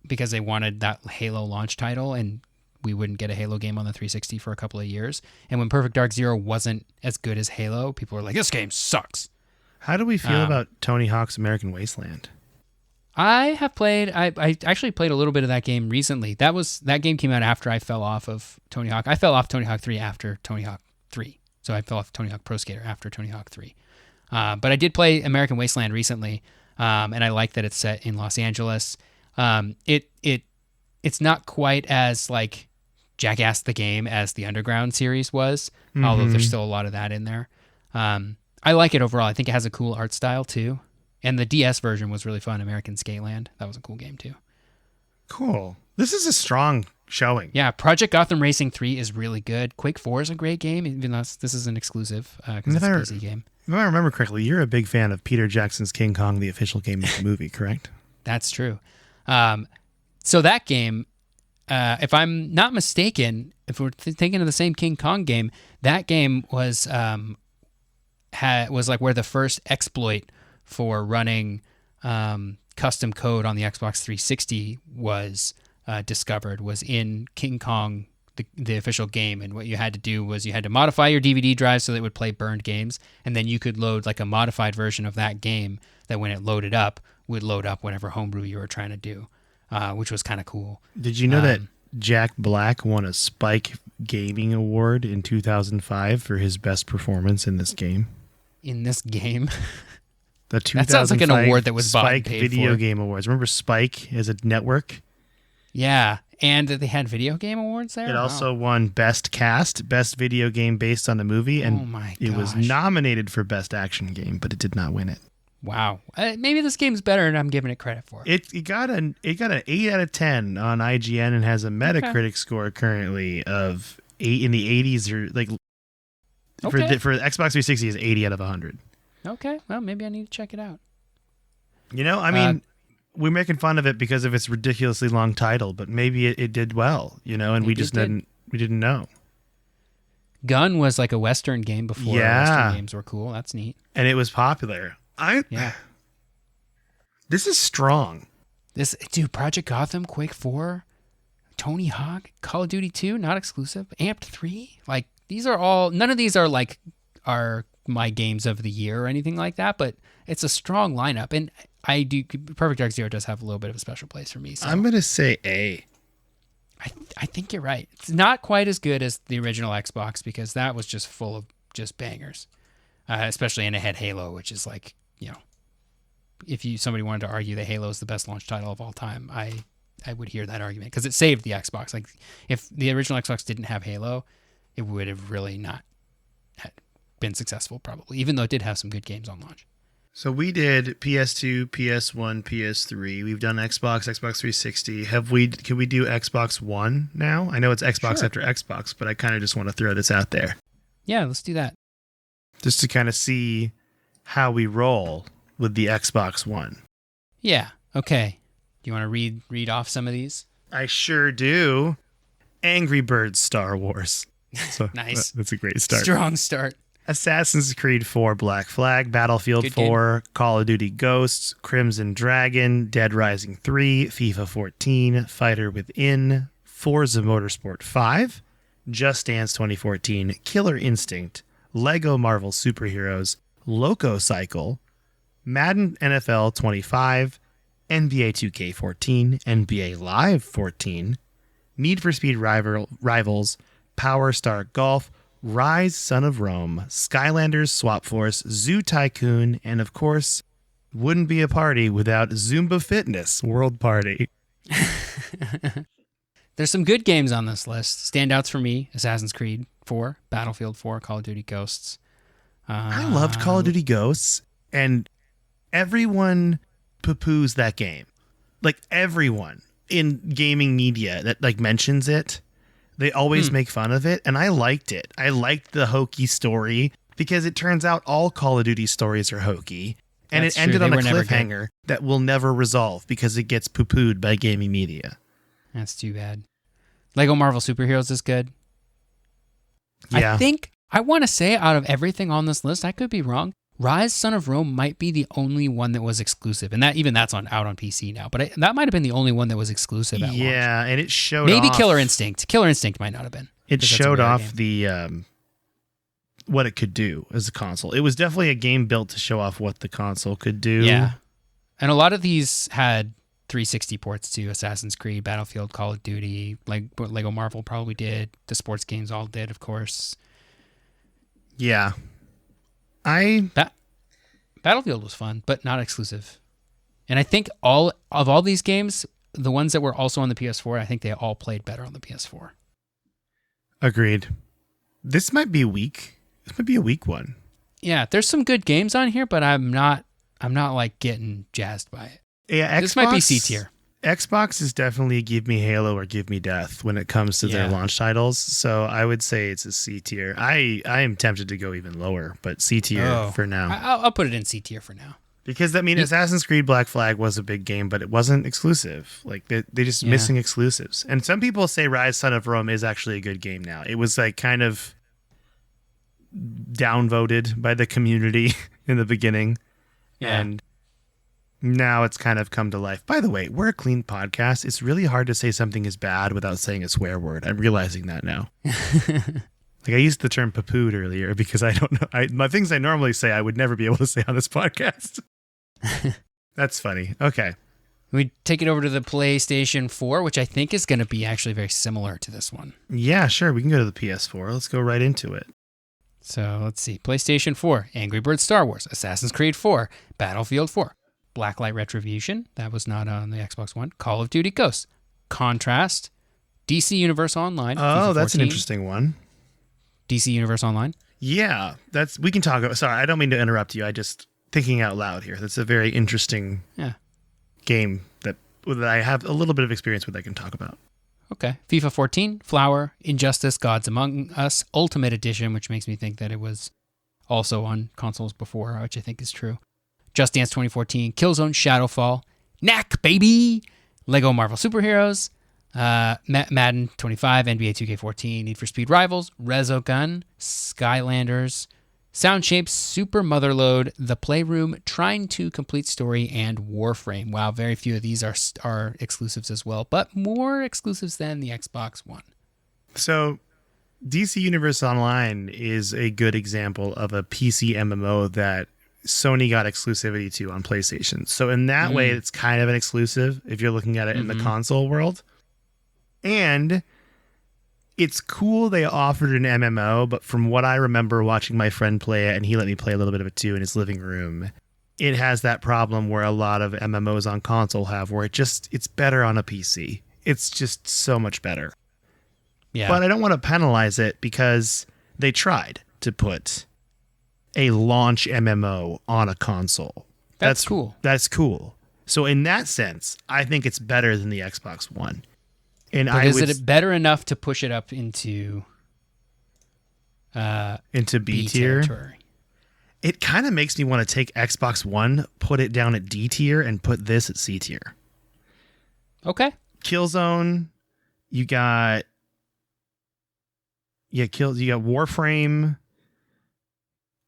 Speaker 2: because they wanted that Halo launch title, and we wouldn't get a Halo game on the 360 for a couple of years. And when Perfect Dark Zero wasn't as good as Halo, people were like, this game sucks.
Speaker 1: How do we feel about Tony Hawk's American Wasteland?
Speaker 2: I actually played a little bit of that game recently. That game came out after I fell off of Tony Hawk. I fell off Tony Hawk 3 after Tony Hawk 3. So I fell off Tony Hawk Pro Skater after Tony Hawk 3. But I did play American Wasteland recently, and I like that it's set in Los Angeles. It's not quite as like Jackass the game as the Underground series was, although there's still a lot of that in there. I like it overall. I think it has a cool art style too. And the DS version was really fun, American Skateland. That was a cool game too.
Speaker 1: Cool. This is a strong showing.
Speaker 2: Yeah, Project Gotham Racing 3 is really good. Quake 4 is a great game, even though this is an exclusive because it's a PC game.
Speaker 1: If I remember correctly, you're a big fan of Peter Jackson's King Kong, the official game of the movie, correct?
Speaker 2: That's true. So that game, if I'm not mistaken, if we're thinking of the same King Kong game, that game was was like where the first exploit for running custom code on the Xbox 360 was discovered, was in King Kong, the official game. And what you had to do was you had to modify your DVD drive so that it would play burned games, and then you could load like a modified version of that game that when it loaded up would load up whatever homebrew you were trying to do, which was kind of cool.
Speaker 1: Did you know that Jack Black won a Spike Gaming Award in 2005 for his best performance in this game?
Speaker 2: In this game?
Speaker 1: The 2005
Speaker 2: that sounds like an award that was bought and
Speaker 1: Spike
Speaker 2: paid
Speaker 1: Video
Speaker 2: for.
Speaker 1: Game Awards. Remember Spike as a network?
Speaker 2: Yeah, and they had video game awards there?
Speaker 1: It also won Best Cast, Best Video Game based on a movie, and
Speaker 2: oh my
Speaker 1: it was
Speaker 2: gosh.
Speaker 1: nominated for Best Action Game, but it did not win it.
Speaker 2: Wow. Maybe this game's better and I'm giving it credit for it.
Speaker 1: It got an 8 out of 10 on IGN and has a Metacritic score currently of 8 in the 80s, or like for Xbox 360 is 80 out of 100.
Speaker 2: Okay, well, maybe I need to check it out.
Speaker 1: You know, I mean, we're making fun of it because of its ridiculously long title, but maybe it did well, you know, and we didn't know.
Speaker 2: Gun was like a Western game before Western games were cool. That's neat.
Speaker 1: And it was popular. This is strong.
Speaker 2: Dude, Project Gotham, Quake 4, Tony Hawk, Call of Duty 2, not exclusive, Amped 3. Like, these are all, none of these are like my games of the year or anything like that, but it's a strong lineup. And Perfect Dark Zero does have a little bit of a special place for me. So
Speaker 1: I'm going to say A.
Speaker 2: I think you're right. It's not quite as good as the original Xbox because that was just full of just bangers, especially in it had Halo, which is like, you know, if somebody wanted to argue that Halo is the best launch title of all time, I would hear that argument because it saved the Xbox. Like if the original Xbox didn't have Halo, it would have really not been successful probably, even though it did have some good games on launch.
Speaker 1: So we did PS2, PS1, PS3. We've done Xbox 360. Can we do Xbox One now? I know it's Xbox after Xbox, but I kind of just want to throw this out there.
Speaker 2: Yeah, let's do that.
Speaker 1: Just to kind of see how we roll with the Xbox One.
Speaker 2: Yeah. Okay. Do you want to read off some of these?
Speaker 1: I sure do. Angry Birds Star Wars. So
Speaker 2: Nice.
Speaker 1: That's a great start.
Speaker 2: Strong start.
Speaker 1: Assassin's Creed 4 Black Flag, Battlefield
Speaker 2: Good
Speaker 1: 4, game. Call of Duty Ghosts, Crimson Dragon, Dead Rising 3, FIFA 14, Fighter Within, Forza Motorsport 5, Just Dance 2014, Killer Instinct, Lego Marvel Superheroes, Loco Cycle, Madden NFL 25, NBA 2K14, NBA Live 14, Need for Speed Rivals, Power Star Golf, Rise, Son of Rome, Skylanders, Swap Force, Zoo Tycoon, and of course, wouldn't be a party without Zumba Fitness World Party.
Speaker 2: There's some good games on this list. Standouts for me, Assassin's Creed 4, Battlefield 4, Call of Duty Ghosts.
Speaker 1: I loved Call of Duty Ghosts, and everyone poo-poos that game. Like, everyone in gaming media that like mentions it, they always make fun of it, and I liked it. I liked the hokey story because it turns out all Call of Duty stories are hokey, and it ended on a cliffhanger that will never resolve because it gets poo-pooed by gaming media.
Speaker 2: That's too bad. Lego Marvel Superheroes is good.
Speaker 1: Yeah.
Speaker 2: I want to say out of everything on this list, I could be wrong, Rise, Son of Rome might be the only one that was exclusive, and that's out on PC now. But that might have been the only one that was exclusive at launch.
Speaker 1: Yeah, and it showed
Speaker 2: maybe
Speaker 1: off...
Speaker 2: Killer Instinct. Killer Instinct might not have been.
Speaker 1: It showed off the what it could do as a console. It was definitely a game built to show off what the console could do.
Speaker 2: Yeah, and a lot of these had 360 ports to Assassin's Creed, Battlefield, Call of Duty. Like Lego Marvel probably did. The sports games all did, of course.
Speaker 1: Yeah.
Speaker 2: Battlefield was fun, but not exclusive. And I think all these games, the ones that were also on the PS4, I think they all played better on the PS4.
Speaker 1: Agreed. This might be weak. This might be a weak one.
Speaker 2: Yeah, there's some good games on here, but I'm not like getting jazzed by it.
Speaker 1: Yeah,
Speaker 2: this might be C tier.
Speaker 1: Xbox is definitely a give me Halo or give me death when it comes to their launch titles. So I would say it's a C tier. I am tempted to go even lower, but C tier for now.
Speaker 2: I'll put it in C tier for now.
Speaker 1: Because, I mean, Assassin's Creed Black Flag was a big game, but it wasn't exclusive. Like, they just missing exclusives. And some people say Rise Son of Rome is actually a good game now. It was, like, kind of downvoted by the community in the beginning. Yeah. And now it's kind of come to life. By the way, we're a clean podcast. It's really hard to say something is bad without saying a swear word. I'm realizing that now. Like, I used the term papooed earlier because I don't know. My things I normally say I would never be able to say on this podcast. That's funny. Okay.
Speaker 2: We take it over to the PlayStation 4, which I think is going to be actually very similar to this one.
Speaker 1: Yeah, sure. We can go to the PS4. Let's go right into it.
Speaker 2: So let's see. PlayStation 4, Angry Birds Star Wars, Assassin's Creed 4, Battlefield 4, Blacklight Retribution, that was not on the Xbox One, Call of Duty Ghosts, Contrast, DC Universe Online.
Speaker 1: Oh, that's an interesting one.
Speaker 2: DC Universe Online?
Speaker 1: Yeah, we can talk about. Sorry, I don't mean to interrupt you. I just thinking out loud here. That's a very interesting game that I have a little bit of experience with. I can talk about.
Speaker 2: Okay, FIFA 14, Flower, Injustice, Gods Among Us, Ultimate Edition, which makes me think that it was also on consoles before, which I think is true. Just Dance 2014, Killzone Shadowfall, Knack Baby, Lego Marvel Superheroes, Madden 25, NBA 2K14, Need for Speed Rivals, Resogun, Skylanders, Soundshapes, Super Motherload, The Playroom, Trying to Complete Story, and Warframe. Wow, very few of these are exclusives as well, but more exclusives than the Xbox One.
Speaker 1: So, DC Universe Online is a good example of a PC MMO that Sony got exclusivity to on PlayStation. So in that way, it's kind of an exclusive if you're looking at it in the console world. And it's cool they offered an MMO, but from what I remember watching my friend play it, and he let me play a little bit of it too in his living room, it has that problem where a lot of MMOs on console have, where it's better on a PC. It's just so much better. Yeah. But I don't want to penalize it because they tried to put a launch MMO on a console.
Speaker 2: That's cool.
Speaker 1: That's cool. So in that sense, I think it's better than the Xbox One. And
Speaker 2: but is it better enough to push it up into
Speaker 1: B tier? It kind of makes me want to take Xbox One, put it down at D tier, and put this at C tier.
Speaker 2: Okay.
Speaker 1: Killzone, you got Warframe.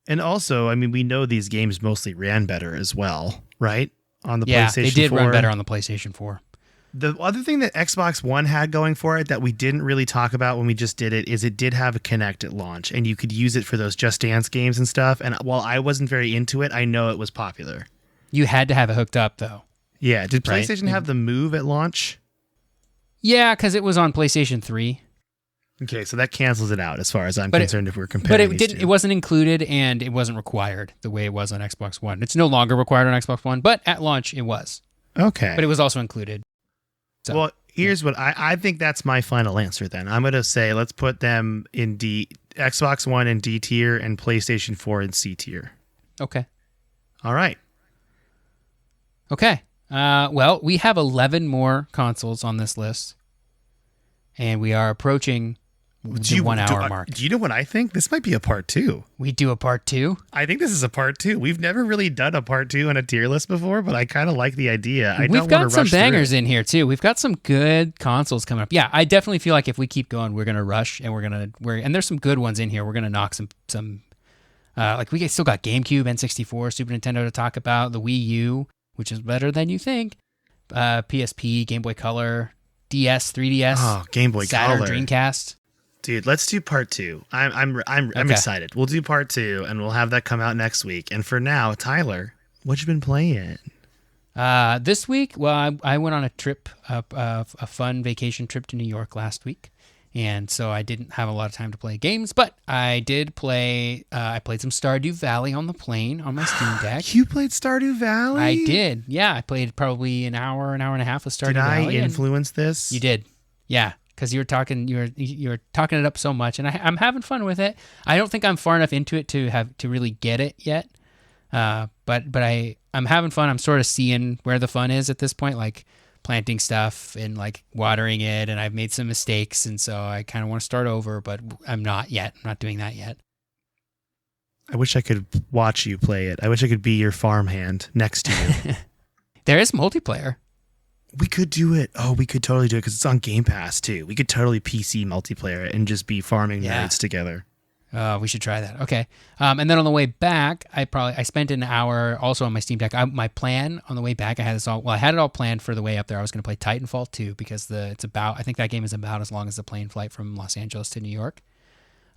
Speaker 1: And also, I mean, we know these games mostly ran better as well, right? On the PlayStation 4.
Speaker 2: Yeah, they did run better on the PlayStation 4.
Speaker 1: The other thing that Xbox One had going for it that we didn't really talk about when we just did it is it did have a Kinect at launch, and you could use it for those Just Dance games and stuff. And while I wasn't very into it, I know it was popular.
Speaker 2: You had to have it hooked up, though.
Speaker 1: Yeah. Did PlayStation have the Move at launch?
Speaker 2: Yeah, because it was on PlayStation 3.
Speaker 1: Okay, so that cancels it out as far as I'm concerned if we're comparing
Speaker 2: But it wasn't included and it wasn't required the way it was on Xbox One. It's no longer required on Xbox One, but at launch it was.
Speaker 1: Okay.
Speaker 2: But it was also included. So,
Speaker 1: well, here's what I think that's my final answer then. I'm going to say let's put them in Xbox One in D tier and PlayStation 4 in C tier.
Speaker 2: Okay.
Speaker 1: All right.
Speaker 2: Okay. Well, we have 11 more consoles on this list. And we are approaching the 1 hour mark.
Speaker 1: Do you know what I think? This might be a part 2.
Speaker 2: We do a part 2?
Speaker 1: I think this is a part 2. We've never really done a part 2 on a tier list before, but I kind of like the idea.
Speaker 2: We've got some bangers in here too. We've got some good consoles coming up. Yeah, I definitely feel like if we keep going, we're gonna rush, and and there's some good ones in here. We're gonna knock some like we still got GameCube, N64, Super Nintendo to talk about, the Wii U, which is better than you think, PSP, Game Boy Color, DS, 3DS,
Speaker 1: Game Boy
Speaker 2: Saturn,
Speaker 1: Color,
Speaker 2: Dreamcast.
Speaker 1: Dude, let's do part 2. I'm excited. We'll do part 2, and we'll have that come out next week. And for now, Tyler, what you been playing?
Speaker 2: This week, well, I went on a trip, a fun vacation trip to New York last week, and so I didn't have a lot of time to play games. But I did play. I played some Stardew Valley on the plane on my Steam Deck.
Speaker 1: You played Stardew Valley?
Speaker 2: I did. Yeah, I played probably an hour and a half of Stardew Valley.
Speaker 1: Did I influence this?
Speaker 2: You did. Yeah. Because you were talking it up so much, and I'm having fun with it. I don't think I'm far enough into it to really get it yet, but I'm having fun. I'm sort of seeing where the fun is at this point, like planting stuff and like watering it, and I've made some mistakes, and so I kind of want to start over, but I'm not yet. I'm not doing that yet.
Speaker 1: I wish I could watch you play it. I wish I could be your farmhand next to you.
Speaker 2: There is multiplayer.
Speaker 1: We could do it. Oh, we could totally do it because it's on Game Pass too. We could totally PC multiplayer it and just be farming nerds together.
Speaker 2: We should try that. Okay. And then on the way back, I spent an hour also on my Steam Deck. My plan on the way back, I had it all planned for the way up there. I was going to play Titanfall 2 because I think that game is about as long as the plane flight from Los Angeles to New York.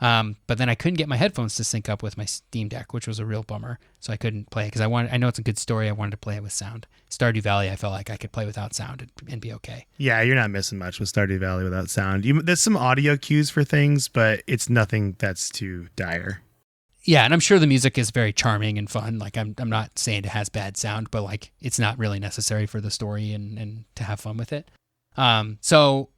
Speaker 2: But then I couldn't get my headphones to sync up with my Steam Deck, which was a real bummer. So I couldn't play because I know it's a good story. I wanted to play it with sound. Stardew Valley, I felt like I could play without sound and be okay.
Speaker 1: Yeah, you're not missing much with Stardew Valley without sound. There's some audio cues for things, but it's nothing that's too dire.
Speaker 2: Yeah, and I'm sure the music is very charming and fun. Like I'm not saying it has bad sound, but like it's not really necessary for the story and to have fun with it. So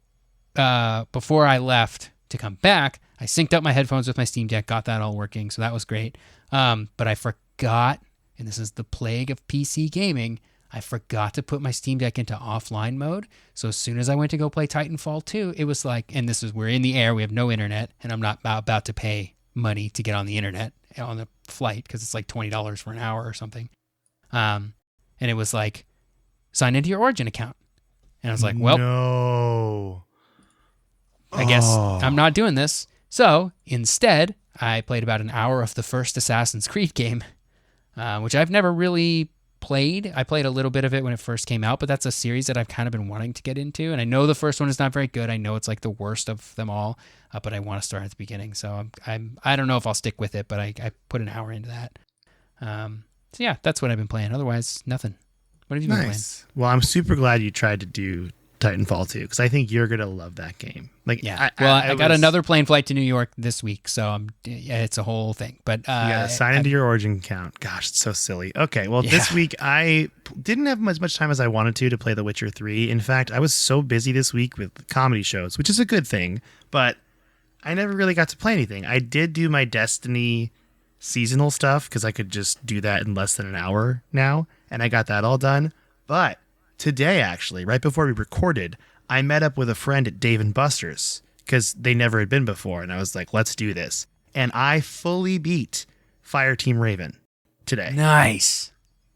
Speaker 2: before I left to come back, I synced up my headphones with my Steam Deck, got that all working, so that was great. But I forgot, and this is the plague of PC gaming, I forgot to put my Steam Deck into offline mode. So as soon as I went to go play Titanfall 2, it was like, and we're in the air, we have no internet, and I'm not about to pay money to get on the internet on the flight because it's like $20 for an hour or something. And it was like, sign into your Origin account. And I was like, well,
Speaker 1: no.
Speaker 2: I guess I'm not doing this. So instead, I played about an hour of the first Assassin's Creed game, which I've never really played. I played a little bit of it when it first came out, but that's a series that I've kind of been wanting to get into. And I know the first one is not very good. I know it's like the worst of them all, but I want to start at the beginning. So I don't know if I'll stick with it, but I put an hour into that. So yeah, that's what I've been playing. Otherwise, nothing. What have you been playing?
Speaker 1: Well, I'm super glad you tried to do Titanfall 2 because I think you're gonna love that game. Like,
Speaker 2: yeah. I got another plane flight to New York this week, so it's a whole thing. But
Speaker 1: you gotta sign into your Origin account. Gosh, it's so silly. Okay, well, this week I didn't have as much time as I wanted to play The Witcher 3. In fact, I was so busy this week with comedy shows, which is a good thing, but I never really got to play anything. I did do my Destiny seasonal stuff because I could just do that in less than an hour now, and I got that all done. But today, actually, right before we recorded, I met up with a friend at Dave & Buster's because they never had been before. And I was like, let's do this. And I fully beat Fireteam Raven today.
Speaker 2: Nice.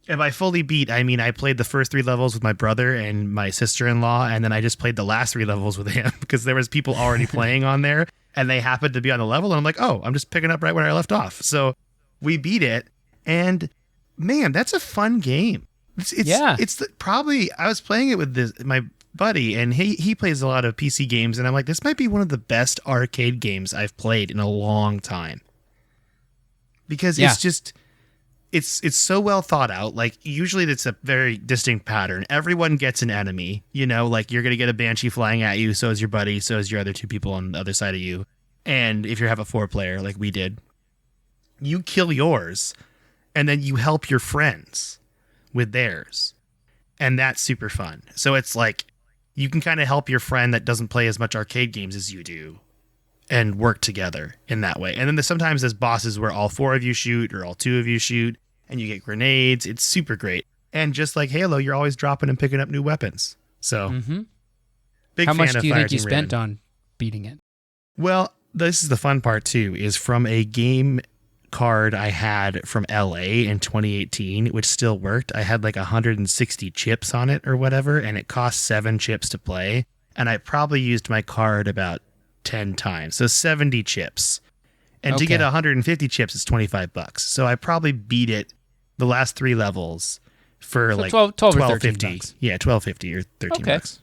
Speaker 1: And by fully beat, I mean I played the first 3 levels with my brother and my sister-in-law, and then I just played the last 3 levels with him because there was people already playing on there, and they happened to be on the level. And I'm like, oh, I'm just picking up right where I left off. So we beat it. And man, that's a fun game. It's probably, I was playing it with my buddy, and he plays a lot of PC games, and I'm like, this might be one of the best arcade games I've played in a long time. Because it's just, it's so well thought out. Like, usually it's a very distinct pattern. Everyone gets an enemy, like you're going to get a banshee flying at you, so is your buddy, so is your other 2 people on the other side of you. And if you have a 4-player, like we did, you kill yours, and then you help your friends with theirs, and that's super fun. So it's like you can kind of help your friend that doesn't play as much arcade games as you do and work together in that way. And then sometimes there's bosses where all 4 of you shoot or all 2 of you shoot and you get grenades. It's super great. And just like Halo, you're always dropping and picking up new weapons. So big
Speaker 2: How
Speaker 1: fan
Speaker 2: much
Speaker 1: of
Speaker 2: do you think you
Speaker 1: Fireteam
Speaker 2: spent
Speaker 1: Raven.
Speaker 2: on beating it?
Speaker 1: Well, this is the fun part too, is from a game card I had from LA in 2018, which still worked. I had like 160 chips on it or whatever, and it cost 7 chips to play. And I probably used my card about 10 times. So 70 chips. And to get 150 chips is $25. So I probably beat it the last 3 levels for like
Speaker 2: 12 or
Speaker 1: $12.50. Yeah, $12.50 or $13.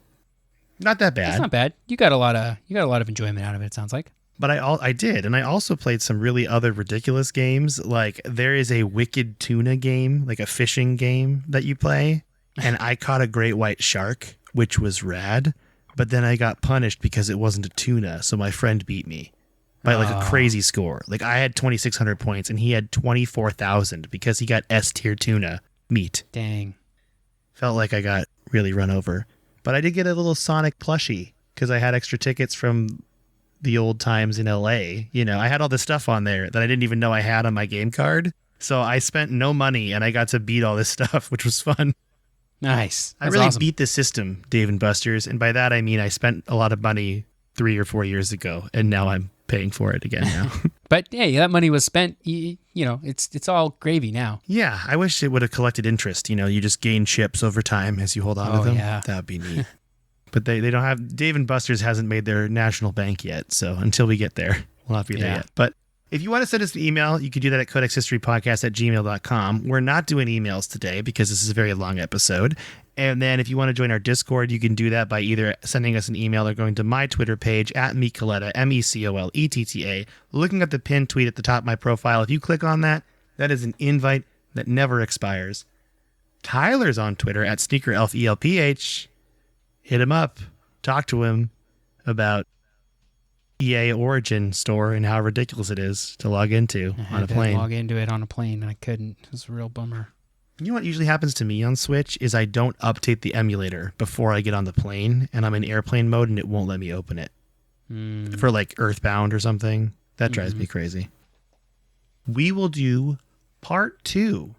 Speaker 1: Not that bad.
Speaker 2: That's not bad. You got a lot of enjoyment out of it, it sounds like.
Speaker 1: But I did, and I also played some really other ridiculous games. Like, there is a Wicked Tuna game, like a fishing game that you play, and I caught a great white shark, which was rad, but then I got punished because it wasn't a tuna, so my friend beat me by like a crazy score. Like, I had 2,600 points, and he had 24,000 because he got S-tier tuna meat.
Speaker 2: Dang.
Speaker 1: Felt like I got really run over. But I did get a little Sonic plushie because I had extra tickets from the old times in LA. I had all this stuff on there that I didn't even know I had on my game card. So I spent no money and I got to beat all this stuff, which was fun.
Speaker 2: Nice.
Speaker 1: I really beat the system, Dave & Buster's. And by that, I mean, I spent a lot of money 3 or 4 years ago and now I'm paying for it again now.
Speaker 2: But hey, that money was spent. You know, it's all gravy now.
Speaker 1: Yeah, I wish it would have collected interest. You know, you just gain chips over time as you hold on to them.
Speaker 2: Yeah.
Speaker 1: That would be neat. But they don't have, Dave & Buster's hasn't made their national bank yet. So until we get there, we'll not be there yet. But if you want to send us an email, you can do that at codexhistorypodcast@gmail.com. We're not doing emails today because this is a very long episode. And then if you want to join our Discord, you can do that by either sending us an email or going to my Twitter page @mecoletta, MECOLETTA, looking at the pinned tweet at the top of my profile. If you click on that, that is an invite that never expires. Tyler's on Twitter @SneakerElfELPH. Hit him up. Talk to him about EA Origin store and how ridiculous it is to log into on a plane.
Speaker 2: Log into it on a plane, and I couldn't. It was a real bummer.
Speaker 1: You know what usually happens to me on Switch is I don't update the emulator before I get on the plane, and I'm in airplane mode, and it won't let me open it. For like Earthbound or something. That drives me crazy. We will do part 2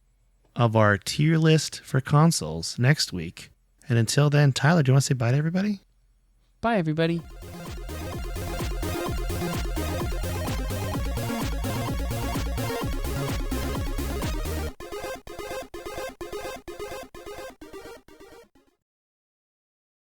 Speaker 1: of our tier list for consoles next week. And until then, Tyler, do you want to say bye to everybody?
Speaker 2: Bye, everybody.